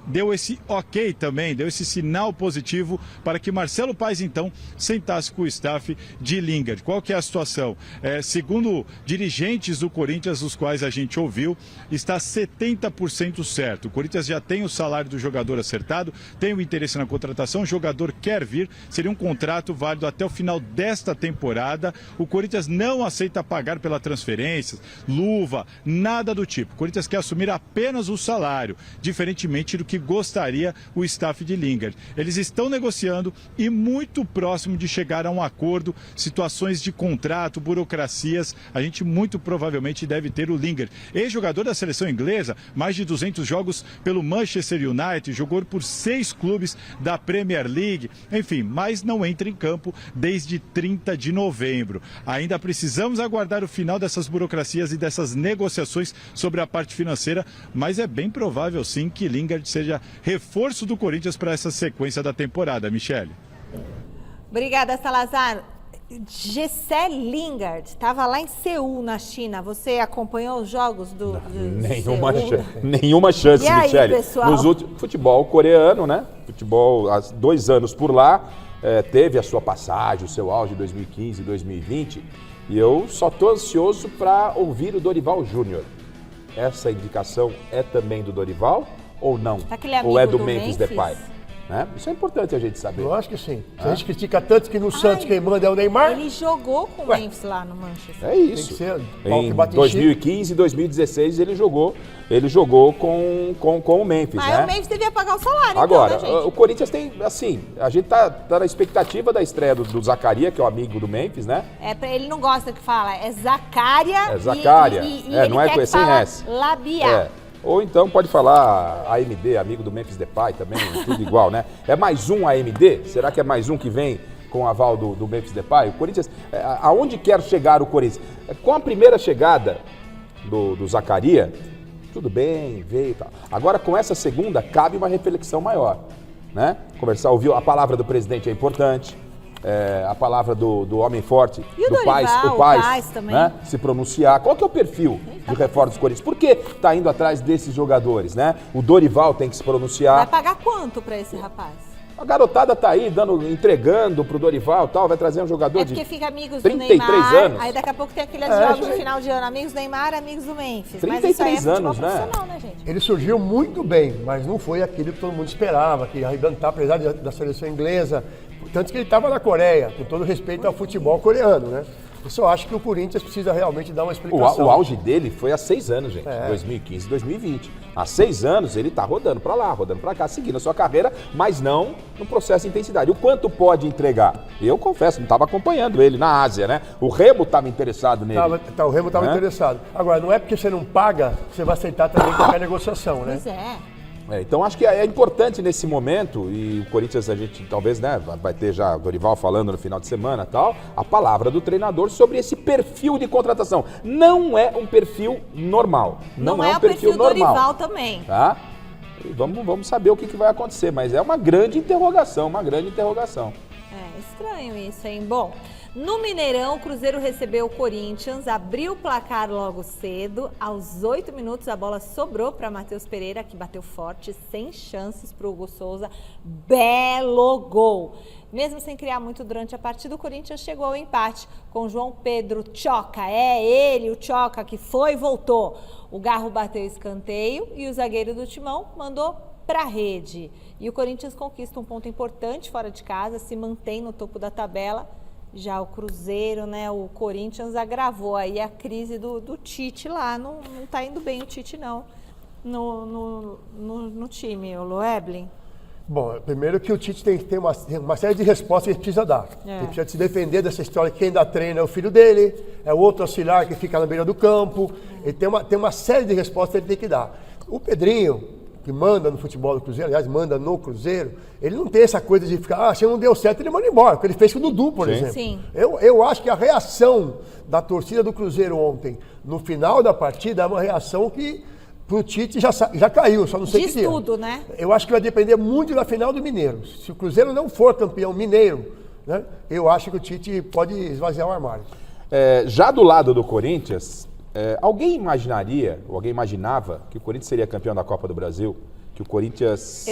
deu esse ok também, deu esse sinal positivo para que Marcelo Paes, então, sentasse com o staff de Lingard. Qual que é a situação? Segundo dirigentes do Corinthians, os quais a gente ouviu, está 70% certo. O Corinthians já tem o salário do jogador acertado, tem o interesse na contratação, o jogador quer vir, seria um contrato válido até o final desta temporada. O Corinthians não aceita pagar pela transferência, luva, nada do tipo. O Corinthians quer assumir apenas o salário, diferentemente do que gostaria o staff de Lingard. Eles estão negociando e muito próximo de chegar a um acordo. Situações de contrato, burocracias, a gente muito provavelmente deve ter o Lingard. Ex-jogador da seleção inglesa, mais de 200 jogos pelo Manchester United, jogou por 6 clubes da Premier League, enfim, mas não entra em campo desde 30 de novembro. Ainda precisamos aguardar o final dessas burocracias e dessas negociações sobre a parte financeira, mas é bem provável sim que Lingard seja reforço do Corinthians para essa sequência da temporada, Michele.
Obrigada, Salazar. Jesse Lingard estava lá em Seul, na China. Você acompanhou os jogos do
Nenhuma chance,
e
Michele.
Aí, pessoal?
Futebol coreano, né? Futebol há 2 anos por lá. Teve a sua passagem, o seu auge em 2015 e 2020. E eu só estou ansioso para ouvir o Dorival Júnior. Essa indicação é também do Dorival ou não? Ou é do Memphis Depay? Né? Isso é importante a gente saber.
Eu acho que sim. Se a gente critica tanto que no Santos quem manda é o Neymar.
Ele jogou com o Memphis lá no Manchester.
É isso. Em 2015 e 2016 ele jogou com o Memphis,
mas
né?
O Memphis devia pagar o salário.
Agora,
então, né, gente?
o Corinthians tem, assim, a gente tá na expectativa da estreia do Zaccaria, que é o amigo do Memphis, né?
Ele não gosta que fala, é Zaccaria.
É Zaccaria.
Não é com esse S. Labiar.
Ou então pode falar AMD, amigo do Memphis Depay também, tudo igual, né? É mais um AMD? Será que é mais um que vem com o aval do Memphis Depay? O Corinthians, aonde quer chegar o Corinthians? Com a primeira chegada do Zaccaria, tudo bem, veio e tal. Agora com essa segunda, cabe uma reflexão maior, né? Conversar, ouvir a palavra do presidente é importante. a palavra do homem forte,
e o
do
Dorival,
o Paz
também.
Né, se pronunciar. Qual que é o perfil de reforço dos Corinthians? Por que está indo atrás desses jogadores, né? O Dorival tem que se pronunciar.
Vai pagar quanto para esse rapaz?
A garotada tá aí entregando pro Dorival e tal, vai trazer um jogador de 33
fica amigos do Neymar,
anos.
Aí daqui a pouco tem aqueles jogos no final de ano, amigos do Neymar, amigos do Memphis.
33
mas isso aí é
anos,
né, gente?
Ele surgiu muito bem, mas não foi aquilo que todo mundo esperava, que ia arrebentar, apesar da seleção inglesa. Tanto que ele estava na Coreia, com todo respeito ao futebol coreano, né? Eu só acho que o Corinthians precisa realmente dar uma explicação.
O auge dele foi há 6 anos, gente. 2015 e 2020. Há 6 anos ele tá rodando pra lá, rodando pra cá, seguindo a sua carreira, mas não no processo de intensidade. O quanto pode entregar? Eu confesso, não estava acompanhando ele na Ásia, né? O Remo estava interessado nele.
O Remo estava interessado. Agora, não é porque você não paga, você vai aceitar também qualquer negociação, né?
Pois é.
Então acho que é importante nesse momento, e o Corinthians a gente talvez, né, vai ter já o Dorival falando no final de semana e tal, a palavra do treinador sobre esse perfil de contratação. Não é um perfil normal. Não é um perfil normal.
Do Dorival também.
Tá? E vamos saber o que vai acontecer, mas é uma grande interrogação,
É estranho isso, hein? Bom, no Mineirão, o Cruzeiro recebeu o Corinthians, abriu o placar logo cedo. Aos 8 minutos, a bola sobrou para Matheus Pereira, que bateu forte, sem chances para o Hugo Souza. Belo gol! Mesmo sem criar muito durante a partida, o Corinthians chegou ao empate com João Pedro Tchoca. É ele, o Tchoca, que foi e voltou. O Garro bateu escanteio e o zagueiro do Timão mandou para a rede. E o Corinthians conquista um ponto importante fora de casa, se mantém no topo da tabela. Já o Cruzeiro, né, o Corinthians agravou aí a crise do Tite lá. Não tá indo bem o Tite, não, no time, o Loeblin.
Bom, primeiro que o Tite tem que ter uma série de respostas que ele precisa dar. Ele precisa se defender dessa história que quem dá treino é o filho dele, é o outro auxiliar que fica na beira do campo. Ele tem uma série de respostas que ele tem que dar. O Pedrinho, que manda no futebol do Cruzeiro, aliás, manda no Cruzeiro, ele não tem essa coisa de ficar, se não deu certo, ele manda embora, porque ele fez com o Dudu, por exemplo.
Sim.
Eu acho que a reação da torcida do Cruzeiro ontem, no final da partida, é uma reação que pro Tite já caiu, só não sei que dia.
Diz tudo, né?
Eu acho que vai depender muito da final do Mineiro. Se o Cruzeiro não for campeão mineiro, né, eu acho que o Tite pode esvaziar o armário.
Já do lado do Corinthians, alguém imaginaria, ou alguém imaginava que o Corinthians seria campeão da Copa do Brasil? Que o Corinthians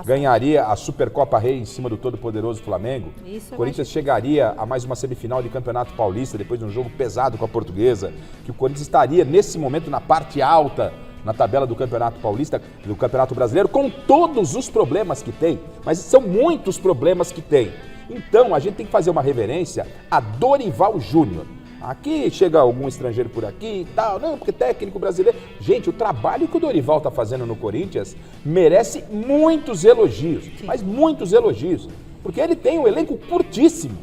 ganharia a Supercopa Rei em cima do todo-poderoso Flamengo? O Corinthians chegaria a mais uma semifinal de Campeonato Paulista depois de um jogo pesado com a Portuguesa? Que o Corinthians estaria nesse momento na parte alta na tabela do Campeonato Paulista, do Campeonato Brasileiro, com todos os problemas que tem, mas são muitos problemas que tem. Então a gente tem que fazer uma reverência a Dorival Júnior. Aqui chega algum estrangeiro por aqui e tal, não, porque técnico brasileiro. Gente, o trabalho que o Dorival está fazendo no Corinthians merece muitos elogios, mas muitos elogios, porque ele tem um elenco curtíssimo,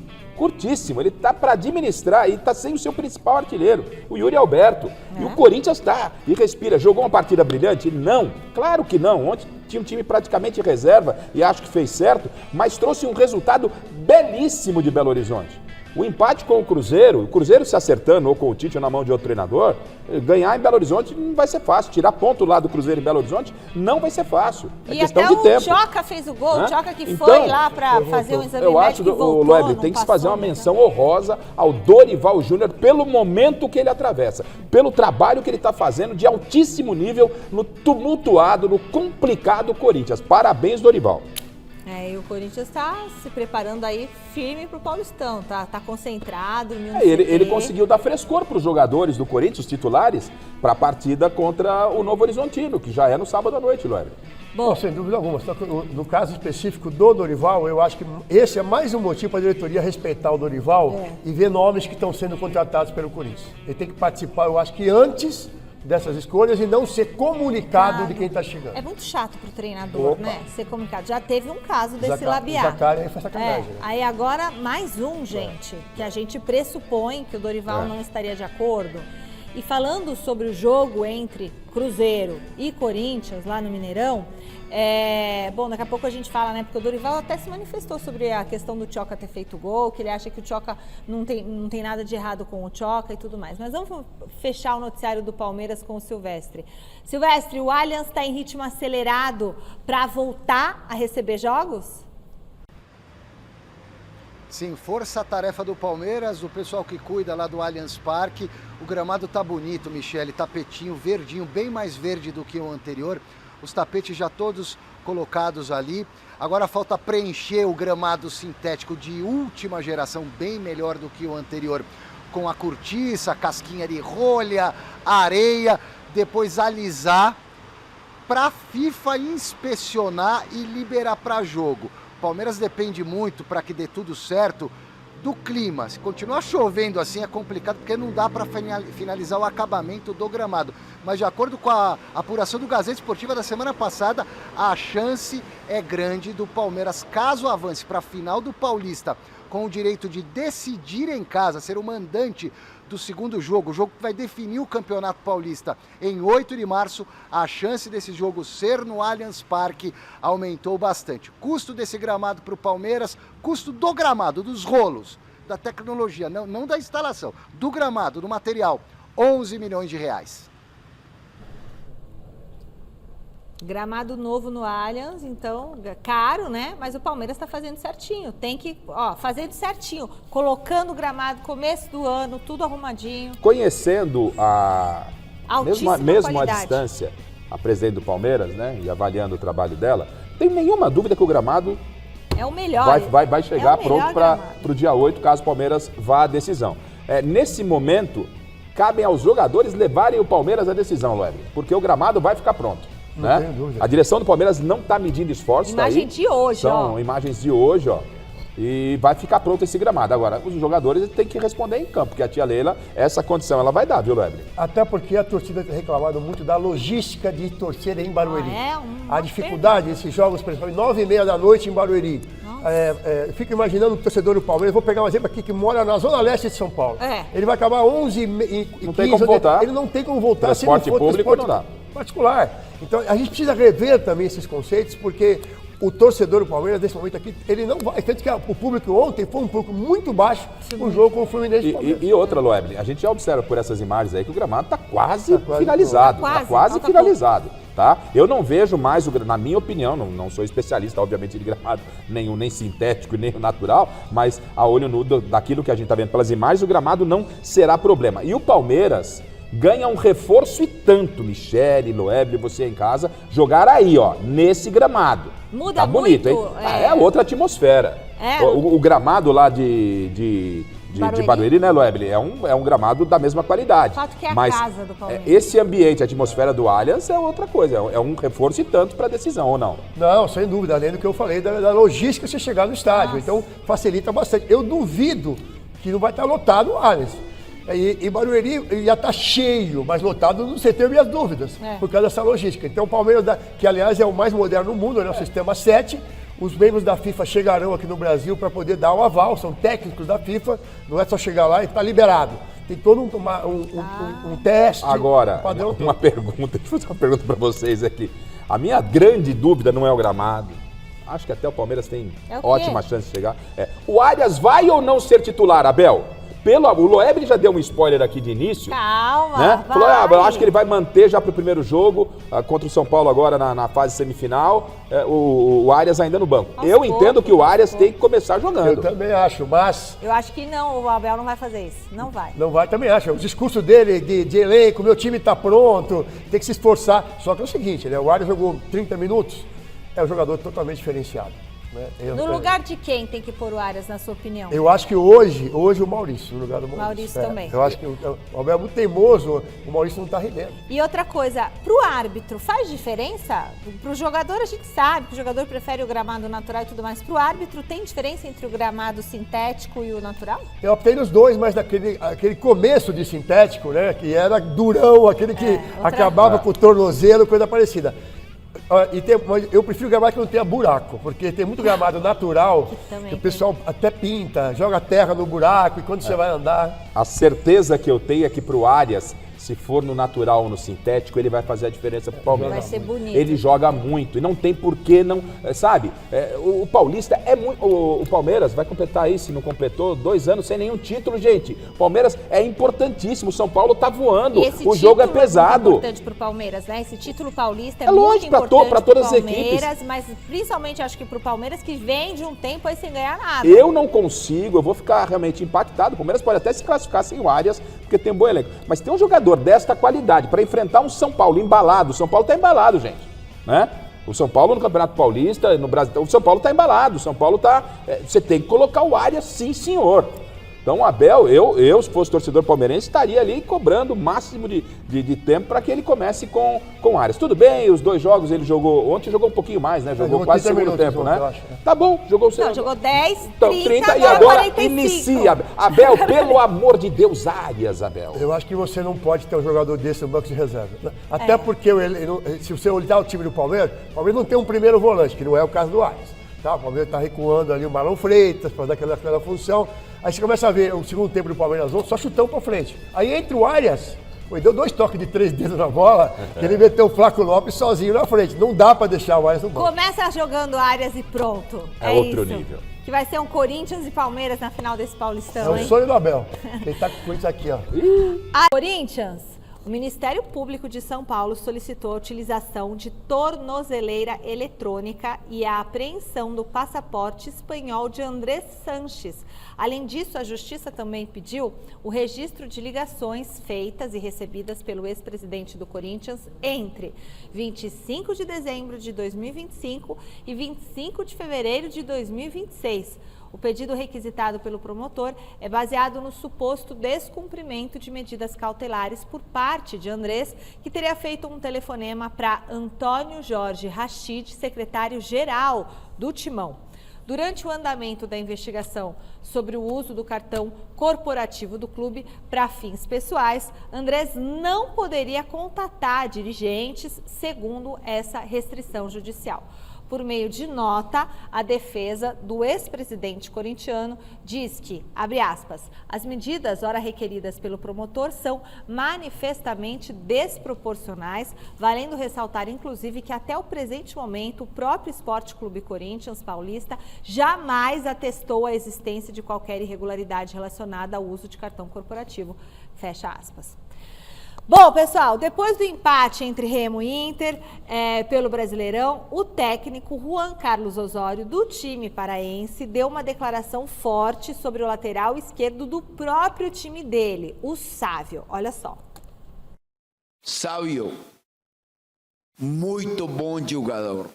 ele está para administrar e está sem o seu principal artilheiro, o Yuri Alberto. E o Corinthians está e respira. Jogou uma partida brilhante? Não, claro que não. Ontem tinha um time praticamente reserva e acho que fez certo, mas trouxe um resultado belíssimo de Belo Horizonte. O empate com o Cruzeiro se acertando ou com o Tite ou na mão de outro treinador, ganhar em Belo Horizonte não vai ser fácil. Tirar ponto lá do Cruzeiro em Belo Horizonte não vai ser fácil. É questão de tempo.
E até o Tchoca fez o gol, o Tchoca que foi lá para fazer um exame médico e voltou.
O Loeblin tem que se fazer uma menção honrosa ao Dorival Júnior pelo momento que ele atravessa, pelo trabalho que ele está fazendo de altíssimo nível no tumultuado, no complicado Corinthians. Parabéns, Dorival.
E o Corinthians está se preparando aí firme para o Paulistão, tá concentrado.
Ele conseguiu dar frescor para os jogadores do Corinthians, os titulares, para a partida contra o Novo Horizontino, que já é no sábado à noite, Loeblin.
Bom, sem dúvida alguma. No caso específico do Dorival, eu acho que esse é mais um motivo para a diretoria respeitar o Dorival e ver nomes que estão sendo contratados pelo Corinthians. Ele tem que participar, eu acho que antes dessas escolhas e não ser comunicado de quem está chegando.
É muito chato para o treinador, né? Ser comunicado. Já teve um caso desse Labiá.
Zacari aí foi sacanagem. Né?
Aí agora mais um, gente, que a gente pressupõe que o Dorival não estaria de acordo. E falando sobre o jogo entre Cruzeiro e Corinthians lá no Mineirão, bom, daqui a pouco a gente fala, né? Porque o Dorival até se manifestou sobre a questão do Tchoca ter feito gol, que ele acha que o Tchoca não tem nada de errado com o Tchoca e tudo mais. Mas vamos fechar o noticiário do Palmeiras com o Silvestre. Silvestre, o Allianz está em ritmo acelerado para voltar a receber jogos?
Sim, força-tarefa do Palmeiras, o pessoal que cuida lá do Allianz Parque. O gramado tá bonito, Michele, tapetinho, verdinho, bem mais verde do que o anterior. Os tapetes já todos colocados ali. Agora falta preencher o gramado sintético de última geração, bem melhor do que o anterior, com a cortiça, a casquinha de rolha, areia, depois alisar para a FIFA inspecionar e liberar para jogo. O Palmeiras depende muito, para que dê tudo certo, do clima. Se continuar chovendo assim é complicado, porque não dá para finalizar o acabamento do gramado. Mas de acordo com a apuração do Gazeta Esportiva da semana passada, a chance é grande do Palmeiras, caso avance para a final do Paulista, com o direito de decidir em casa, ser o mandante do segundo jogo, o jogo que vai definir o Campeonato Paulista em 8 de março, a chance desse jogo ser no Allianz Parque aumentou bastante. Custo desse gramado para o Palmeiras, custo do gramado, dos rolos, da tecnologia, não da instalação, do gramado, do material, 11 milhões de reais.
Gramado novo no Allianz, então, caro, né? Mas o Palmeiras está fazendo certinho. Tem que, fazendo certinho. Colocando o gramado, começo do ano, tudo arrumadinho.
Conhecendo mesmo à
qualidade.
distância, a presidente do Palmeiras, né? E avaliando o trabalho dela, não tem nenhuma dúvida que o gramado
é o melhor.
Vai chegar pronto para o dia 8, caso o Palmeiras vá à decisão. Nesse momento, cabem aos jogadores levarem o Palmeiras à decisão, Loeb, porque o gramado vai ficar pronto. Né? A direção do Palmeiras não está medindo esforços.
Imagem de hoje,
São imagens de hoje, e vai ficar pronto esse gramado. Agora, os jogadores têm que responder em campo, porque a tia Leila, essa condição ela vai dar, viu, Loeb?
Até porque a torcida tem reclamado muito da logística de torcer em Barueri. A dificuldade desses jogos, por exemplo, 9h30 da noite em Barueri. Fico imaginando o torcedor do Palmeiras, vou pegar um exemplo aqui, que mora na zona leste de São Paulo. Ele vai acabar 11h15.
Não tem como voltar.
Ele não tem como voltar
transporte
se não for
público não dá.
Particular. Então a gente precisa rever também esses conceitos, porque o torcedor do Palmeiras, nesse momento aqui, ele não vai. Tanto que o público ontem foi um público muito baixo no jogo com o Fluminense.
E outra, Loeb, a gente já observa por essas imagens aí que o gramado está quase finalizado. Está quase finalizado. Tá? Eu não vejo mais, na minha opinião, não sou especialista, obviamente, de gramado nenhum, nem sintético, nem natural, mas a olho nu daquilo que a gente está vendo pelas imagens, o gramado não será problema. E o Palmeiras ganha um reforço e tanto, Michele, Loeb, você em casa, jogar aí, nesse gramado.
Muda
tá bonito,
muito,
hein? É outra atmosfera. O gramado lá de Barueri, né, Loeb? É um gramado da mesma qualidade.
O fato que é a casa do Palmeiras.
Esse ambiente, a atmosfera do Allianz é outra coisa. É um reforço e tanto para a decisão, ou não?
Não, sem dúvida. Além do que eu falei da logística se chegar no estádio. Então, facilita bastante. Eu duvido que não vai estar lotado o Allianz. E Barueri já está cheio, mas lotado, não sei, tenho minhas dúvidas, por causa dessa logística. Então o Palmeiras, que aliás é o mais moderno do mundo, né, o sistema 7, os membros da FIFA chegarão aqui no Brasil para poder dar o aval, são técnicos da FIFA, não é só chegar lá e está liberado. Tem todo um teste.
Agora, uma pergunta, deixa eu fazer uma pergunta para vocês aqui. A minha grande dúvida não é o gramado. Acho que até o Palmeiras tem ótima chance de chegar. O Arias vai ou não ser titular, Abel? O Loeb já deu um spoiler aqui de início.
Calma,
né? Falou, eu acho que ele vai manter já para o primeiro jogo, contra o São Paulo agora na fase semifinal, o Arias ainda no banco. Eu entendo que o Arias tem que começar jogando.
Eu também acho, mas...
Eu acho que não, o Abel não vai fazer isso, não vai.
Não vai, também acho. O discurso dele de elenco, meu time está pronto, tem que se esforçar. Só que é o seguinte, né? O Arias jogou 30 minutos, é um jogador totalmente diferenciado.
No lugar de quem tem que pôr o Arias, na sua opinião?
Eu acho que hoje o Maurício, no lugar do Maurício.
Maurício também.
Eu acho que o Abel é muito teimoso, o Maurício não está rendendo.
E outra coisa, pro árbitro, faz diferença? Pro jogador a gente sabe que o jogador prefere o gramado natural e tudo mais. Pro árbitro tem diferença entre o gramado sintético e o natural?
Eu optei nos dois, mas aquele começo de sintético, né, que era durão, aquele que acabava com o tornozelo, coisa parecida. Eu prefiro gramado que não tenha buraco, porque tem muito gramado natural que o pessoal até pinta, joga terra no buraco e quando você vai andar...
A certeza que eu tenho é que pro Arias se for no natural ou no sintético, ele vai fazer a diferença pro Palmeiras.
Vai ser bonito.
Ele joga muito e não tem por que não, sabe? O Paulista é muito... O Palmeiras vai completar aí, se não completou, 2 anos sem nenhum título, gente. O Palmeiras é importantíssimo, o São Paulo tá voando, o jogo é pesado.
É muito importante pro Palmeiras, né? Esse título paulista é
lógico,
muito importante
para todas as
Palmeiras,
equipes.
mas principalmente acho que pro Palmeiras, que vem de um tempo aí sem ganhar nada.
Eu não consigo, eu vou ficar realmente impactado. O Palmeiras pode até se classificar sem o Arias, porque tem um bom elenco. Mas tem um jogador desta qualidade para enfrentar um São Paulo embalado. O São Paulo tá embalado, gente, né? O São Paulo no Campeonato Paulista, no Brasil, o São Paulo tá embalado. O São Paulo tá... você tem que colocar o Arias, sim, senhor. Então, o Abel, eu, se fosse torcedor palmeirense, estaria ali cobrando o máximo de tempo para que ele comece com o Arias. Tudo bem, os 2 jogos ele jogou... Ontem jogou um pouquinho mais, né? Jogou quase o segundo tempo, né? Tá bom, jogou...
Não, jogou 10,
então,
30
e agora
45.
inicia. Abel, pelo amor de Deus, Arias, Abel.
Eu acho que você não pode ter um jogador desse no banco de reserva. Até porque, se você olhar o time do Palmeiras, o Palmeiras não tem um primeiro volante, que não é o caso do Arias. Tá? O Palmeiras está recuando ali o Marlon Freitas para dar aquela função. Aí você começa a ver o segundo tempo do Palmeiras só chutão para frente. Aí entre o Arias, ele deu 2 toques de 3 dedos na bola, que ele meteu o Flávio Lopes sozinho na frente. Não dá para deixar o Arias no banco.
Começa jogando Arias e pronto.
É outro
isso.
nível.
Que vai ser um Corinthians e Palmeiras na final desse Paulistão,
É o sonho do Abel. Ele tá com o Corinthians aqui, ó.
Corinthians. O Ministério Público de São Paulo solicitou a utilização de tornozeleira eletrônica e a apreensão do passaporte espanhol de Andrés Sanches. Além disso, a Justiça também pediu o registro de ligações feitas e recebidas pelo ex-presidente do Corinthians entre 25 de dezembro de 2025 e 25 de fevereiro de 2026. O pedido requisitado pelo promotor é baseado no suposto descumprimento de medidas cautelares por parte de Andrés, que teria feito um telefonema para Antônio Jorge Rachid, secretário-geral do Timão. Durante o andamento da investigação sobre o uso do cartão corporativo do clube para fins pessoais, Andrés não poderia contatar dirigentes, segundo essa restrição judicial. Por meio de nota, a defesa do ex-presidente corintiano diz que, abre aspas, as medidas ora requeridas pelo promotor são manifestamente desproporcionais, valendo ressaltar, inclusive, que até o presente momento o próprio Esporte Clube Corinthians Paulista jamais atestou a existência de qualquer irregularidade relacionada ao uso de cartão corporativo. Fecha aspas. Bom, pessoal, depois do empate entre Remo e Inter pelo Brasileirão, o técnico Juan Carlos Osório, do time paraense, deu uma declaração forte sobre o lateral esquerdo do próprio time dele, o Sávio. Olha só.
Sávio, muito bom jogador,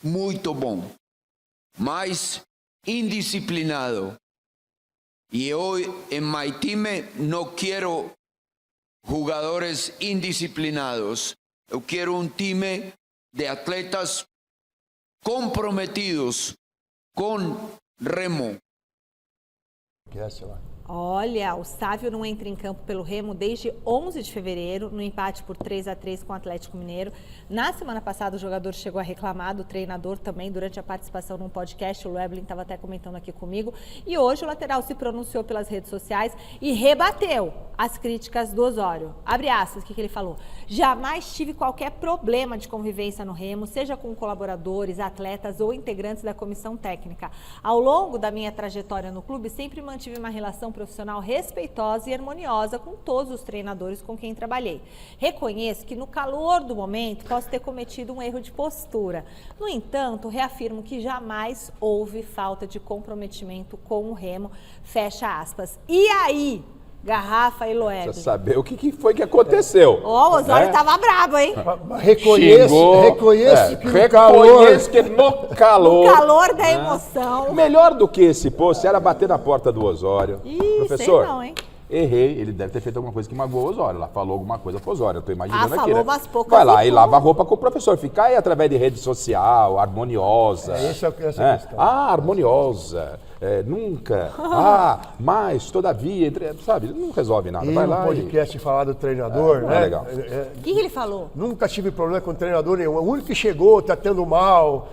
muito bom, mas indisciplinado. E hoje, em meu time, não quero jogadores indisciplinados. Eu quero um time de atletas comprometidos com Remo.
Olha, o Sávio não entra em campo pelo Remo desde 11 de fevereiro, no empate por 3-3 com o Atlético Mineiro. Na semana passada, o jogador chegou a reclamar do treinador também, durante a participação num podcast. O Weblin estava até comentando aqui comigo. E hoje o lateral se pronunciou pelas redes sociais e rebateu as críticas do Osório. Abre aspas, o que ele falou? Jamais tive qualquer problema de convivência no Remo, seja com colaboradores, atletas ou integrantes da comissão técnica. Ao longo da minha trajetória no clube, sempre mantive uma relação profissional respeitosa e harmoniosa com todos os treinadores com quem trabalhei. Reconheço que no calor do momento posso ter cometido um erro de postura. No entanto, reafirmo que jamais houve falta de comprometimento com o Remo. Fecha aspas. E aí, Garrafa e Loeb?
Precisa saber o que foi que aconteceu.
O Osório estava brabo, hein?
Reconheço que
no calor.
No calor da emoção.
Melhor do que esse post era bater na porta do Osório. Professor,
sei não, hein?
Errei, ele deve ter feito alguma coisa que magoou o Osório. Ela falou alguma coisa pro Osório, eu tô imaginando aqui,
falou
né?
umas poucas.
Vai lá e lava a roupa com o professor. Fica aí através de rede social, harmoniosa.
Essa é a questão.
Harmoniosa. nunca, mas, todavia, sabe? Não resolve nada.
E
vai
no
lá
podcast falar do treinador, né?
É legal.
O que ele falou?
Nunca tive problema com treinador nenhum. O único que chegou tratando mal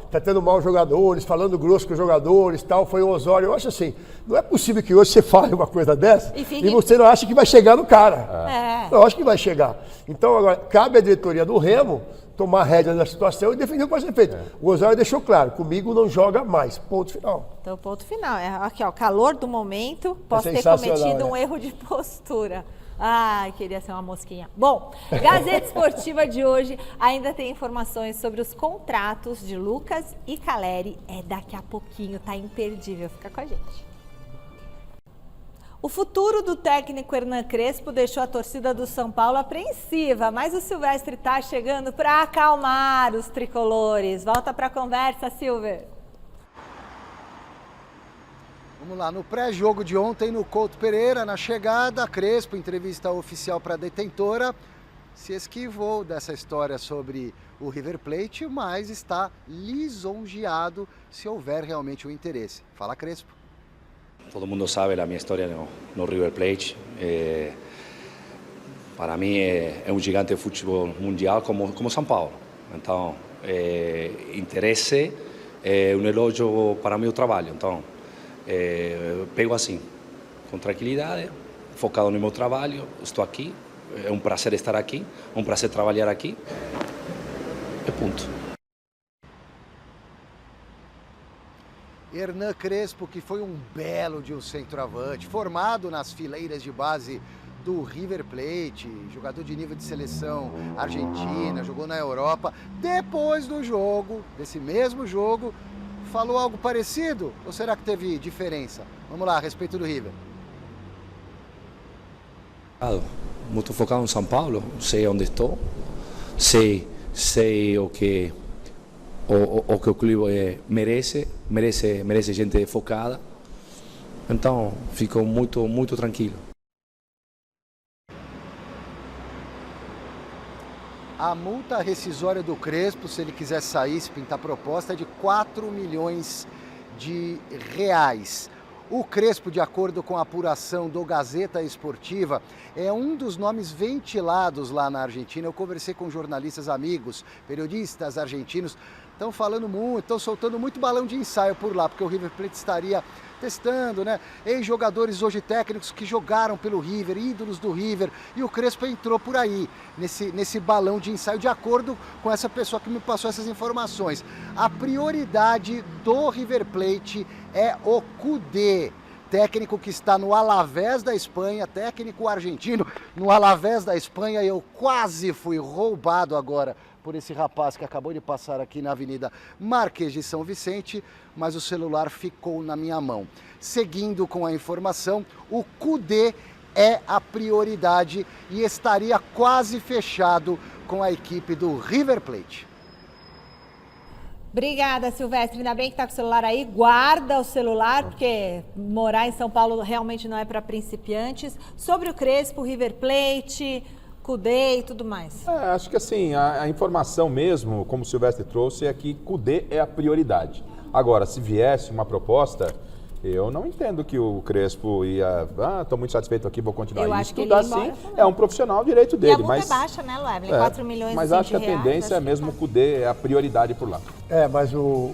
os jogadores, falando grosso com os jogadores, tal, foi o Osório. Eu acho assim, não é possível que hoje você fale uma coisa dessa e você não acha que vai chegar no cara. Eu acho que vai chegar. Então, agora, cabe à diretoria do Remo tomar rédea da situação e definir o que vai ser feito. O Osório deixou claro, comigo não joga mais, ponto final.
Então, ponto final. Aqui, ó, calor do momento, posso ter cometido um erro de postura. Ai, queria ser uma mosquinha. Bom, Gazeta Esportiva de hoje ainda tem informações sobre os contratos de Lucas e Caleri. É daqui a pouquinho, tá imperdível. Fica com a gente. O futuro do técnico Hernan Crespo deixou a torcida do São Paulo apreensiva, mas o Silvestre está chegando para acalmar os tricolores. Volta para a conversa, Silver.
Vamos lá, no pré-jogo de ontem no Couto Pereira, na chegada, Crespo, entrevista oficial para a detentora, se esquivou dessa história sobre o River Plate, mas está lisonjeado se houver realmente o interesse. Fala, Crespo.
Todo mundo sabe a minha história no River Plate. Para mim é um gigante de futebol mundial como São Paulo. Então, interesse é um elogio para o meu trabalho. Então, pego assim, com tranquilidade, focado no meu trabalho. Estou aqui, é um prazer estar aqui, é um prazer trabalhar aqui. E ponto.
Hernan Crespo, que foi um belo de um centroavante, formado nas fileiras de base do River Plate, jogador de nível de seleção argentina, jogou na Europa. Depois do jogo, desse mesmo jogo, falou algo parecido? Ou será que teve diferença? Vamos lá, a respeito do River.
Muito focado em São Paulo, sei onde estou, sei o que o clube merece gente focada, então fico muito tranquilo.
A multa rescisória do Crespo, se ele quiser sair, se pintar proposta, é de 4 milhões de reais. O Crespo, de acordo com a apuração do Gazeta Esportiva, é um dos nomes ventilados lá na Argentina. Eu conversei com jornalistas amigos, periodistas argentinos, estão falando muito, estão soltando muito balão de ensaio por lá, porque o River Plate estaria testando, né? Ex-jogadores hoje técnicos que jogaram pelo River, ídolos do River, e o Crespo entrou por aí, nesse balão de ensaio, de acordo com essa pessoa que me passou essas informações. A prioridade do River Plate é o Kudê, técnico que está no Alavés da Espanha, técnico argentino no Alavés da Espanha. Eu quase fui roubado agora por esse rapaz que acabou de passar aqui na Avenida Marquês de São Vicente, mas o celular ficou na minha mão. Seguindo com a informação, o Kudê é a prioridade e estaria quase fechado com a equipe do River Plate.
Obrigada, Silvestre. Ainda bem que está com o celular aí. Guarda o celular, porque morar em São Paulo realmente não é para principiantes. Sobre o Crespo, River Plate, Kudê e tudo mais.
Acho que assim, a informação mesmo, como o Silvestre trouxe, é que Kudê é a prioridade. Agora, se viesse uma proposta, eu não entendo que o Crespo ia... estou muito satisfeito aqui, vou continuar.
Eu acho que ele
assim, é um profissional, direito dele.
E a multa é baixa, né, Loeblin? 4 milhões
mas
de
acho que a
reais,
tendência é mesmo o Kudê, é a prioridade por lá.
Mas o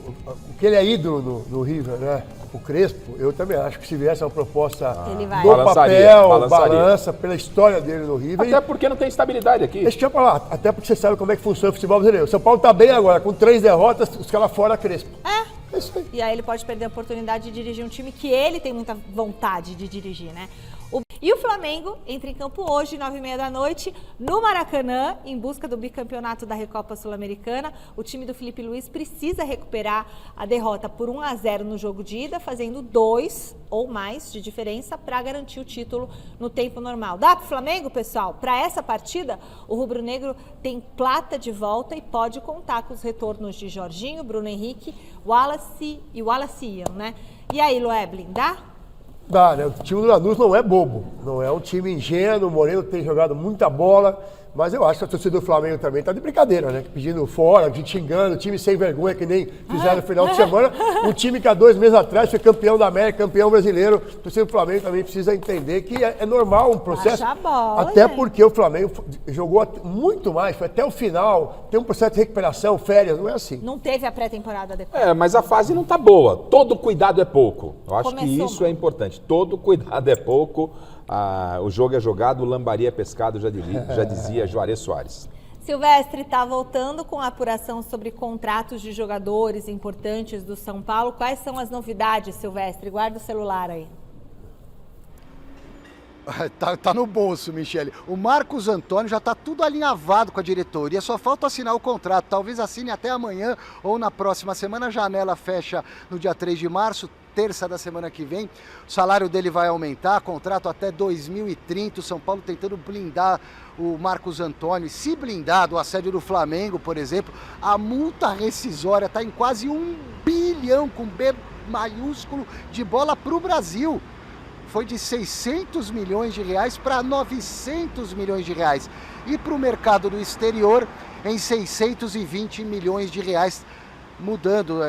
que ele é ídolo no River, né? O Crespo, eu também acho que se viesse uma proposta do papel, balança pela história dele no River.
Até porque não tem estabilidade aqui.
Deixa eu falar, até porque você sabe como é que funciona o futebol brasileiro. O São Paulo tá bem agora, com 3 derrotas, os caras fora Crespo. É isso aí.
E aí ele pode perder a oportunidade de dirigir um time que ele tem muita vontade de dirigir, né? E o Flamengo entra em campo hoje, 9h30 da noite, no Maracanã, em busca do bicampeonato da Recopa Sul-Americana. O time do Felipe Luiz precisa recuperar a derrota por 1-0 no jogo de ida, fazendo 2 ou mais de diferença para garantir o título no tempo normal. Dá para o Flamengo, pessoal? Para essa partida, o rubro-negro tem Plata de volta e pode contar com os retornos de Jorginho, Bruno Henrique, Wallace e Wallace Ian, né? E aí, Loeblin, dá?
Dá, né? O time do Lanús não é bobo, não é um time ingênuo. O Moreno tem jogado muita bola, Mas eu acho que a torcida do Flamengo também tá de brincadeira, né? Pedindo fora, xingando, time sem vergonha, que nem fizeram no final de semana. Um time que há 2 meses atrás foi campeão da América, campeão brasileiro. A torcida do Flamengo também precisa entender que é normal um processo. Até porque o Flamengo jogou muito mais, foi até o final. Tem um processo de recuperação, férias, não é assim.
Não teve a pré-temporada depois.
Mas a fase não tá boa. Todo cuidado é pouco. Eu acho que isso é importante. Todo cuidado é pouco. O jogo é jogado, o lambari é pescado, já dizia Juarez Soares.
Silvestre está voltando com a apuração sobre contratos de jogadores importantes do São Paulo. Quais são as novidades, Silvestre? Guarda o celular aí.
Tá no bolso, Michele. O Marcos Antônio já está tudo alinhavado com a diretoria, só falta assinar o contrato. Talvez assine até amanhã ou na próxima semana. A janela fecha no dia 3 de março, terça da semana que vem. O salário dele vai aumentar, contrato até 2030. O São Paulo tentando blindar o Marcos Antônio. Se blindar do assédio do Flamengo, por exemplo, a multa rescisória está em quase 1 bilhão, com B maiúsculo, de bola para o Brasil. Foi de 600 milhões de reais para 900 milhões de reais. E para o mercado do exterior, em 620 milhões de reais, mudando,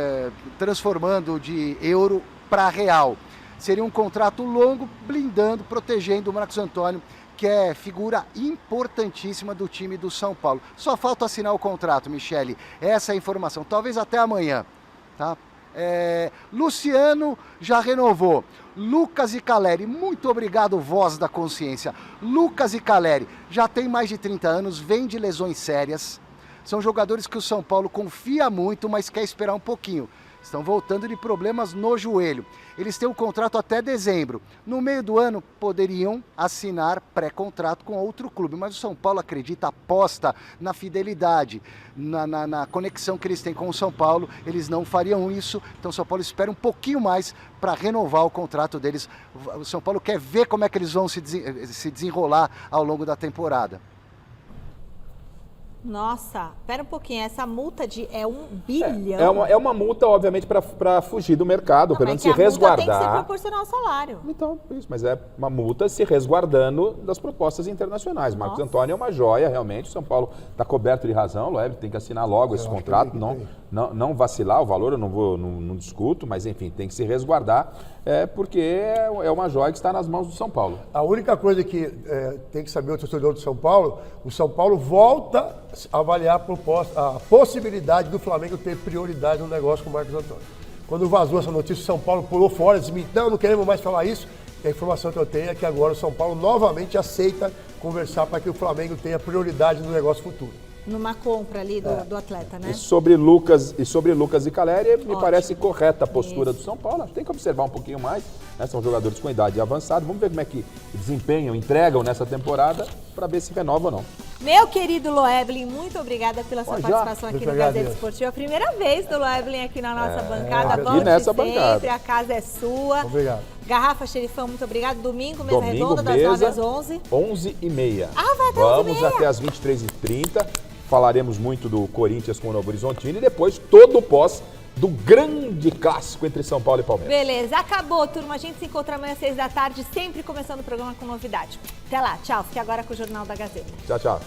transformando de euro para real. Seria um contrato longo, blindando, protegendo o Marcos Antônio, que é figura importantíssima do time do São Paulo. Só falta assinar o contrato, Michele. Essa é a informação. Talvez até amanhã, tá? Luciano já renovou. Lucas e Caleri, muito obrigado, voz da consciência. Lucas e Caleri já tem mais de 30 anos, vem de lesões sérias. São jogadores que o São Paulo confia muito, mas quer esperar um pouquinho. Estão voltando de problemas no joelho. Eles têm um contrato até dezembro. No meio do ano, poderiam assinar pré-contrato com outro clube. Mas o São Paulo acredita, aposta na fidelidade, na conexão que eles têm com o São Paulo. Eles não fariam isso. Então o São Paulo espera um pouquinho mais para renovar o contrato deles. O São Paulo quer ver como é que eles vão se desenrolar ao longo da temporada.
Nossa, pera um pouquinho, essa multa é 1 bilhão?
É uma multa, obviamente, para fugir do mercado, para não se resguardar.
Tem que ser proporcional ao salário.
Então, isso, mas é uma multa se resguardando das propostas internacionais. Nossa. Marcos Antônio é uma joia, realmente. O São Paulo está coberto de razão, Loeb tem que assinar logo esse contrato, não vacilar o valor, eu não discuto, mas enfim, tem que se resguardar, porque é uma joia que está nas mãos do São Paulo.
A única coisa que tem que saber o torcedor do São Paulo, o São Paulo volta a avaliar a possibilidade do Flamengo ter prioridade no negócio com o Marcos Antônio. Quando vazou essa notícia, o São Paulo pulou fora, disse, não queremos mais falar isso. E a informação que eu tenho é que agora o São Paulo novamente aceita conversar para que o Flamengo tenha prioridade no negócio futuro.
Numa compra ali do atleta, né?
E sobre Lucas e Caleri, me parece correta a postura do São Paulo. Tem que observar um pouquinho mais, né? São jogadores com idade avançada. Vamos ver como é que desempenham, entregam nessa temporada para ver se renova ou não.
Meu querido Loeblin, muito obrigada pela sua participação aqui no Gazeta Esportiva. A primeira vez do Loeblin aqui na nossa bancada. Volte
nessa
sempre,
bancada.
A casa é sua.
Obrigado.
Garrafa Xerifão, muito obrigado. Domingo, mesa redonda, das 9 às 11.
11h30.
Vai até
Vamos até às 23h30. Falaremos muito do Corinthians com o Novo Horizontino e depois todo o pós do grande clássico entre São Paulo e Palmeiras.
Beleza, acabou, turma. A gente se encontra amanhã às 6 da tarde, sempre começando o programa com novidade. Até lá, tchau. Fique agora com o Jornal da Gazeta.
Tchau, tchau.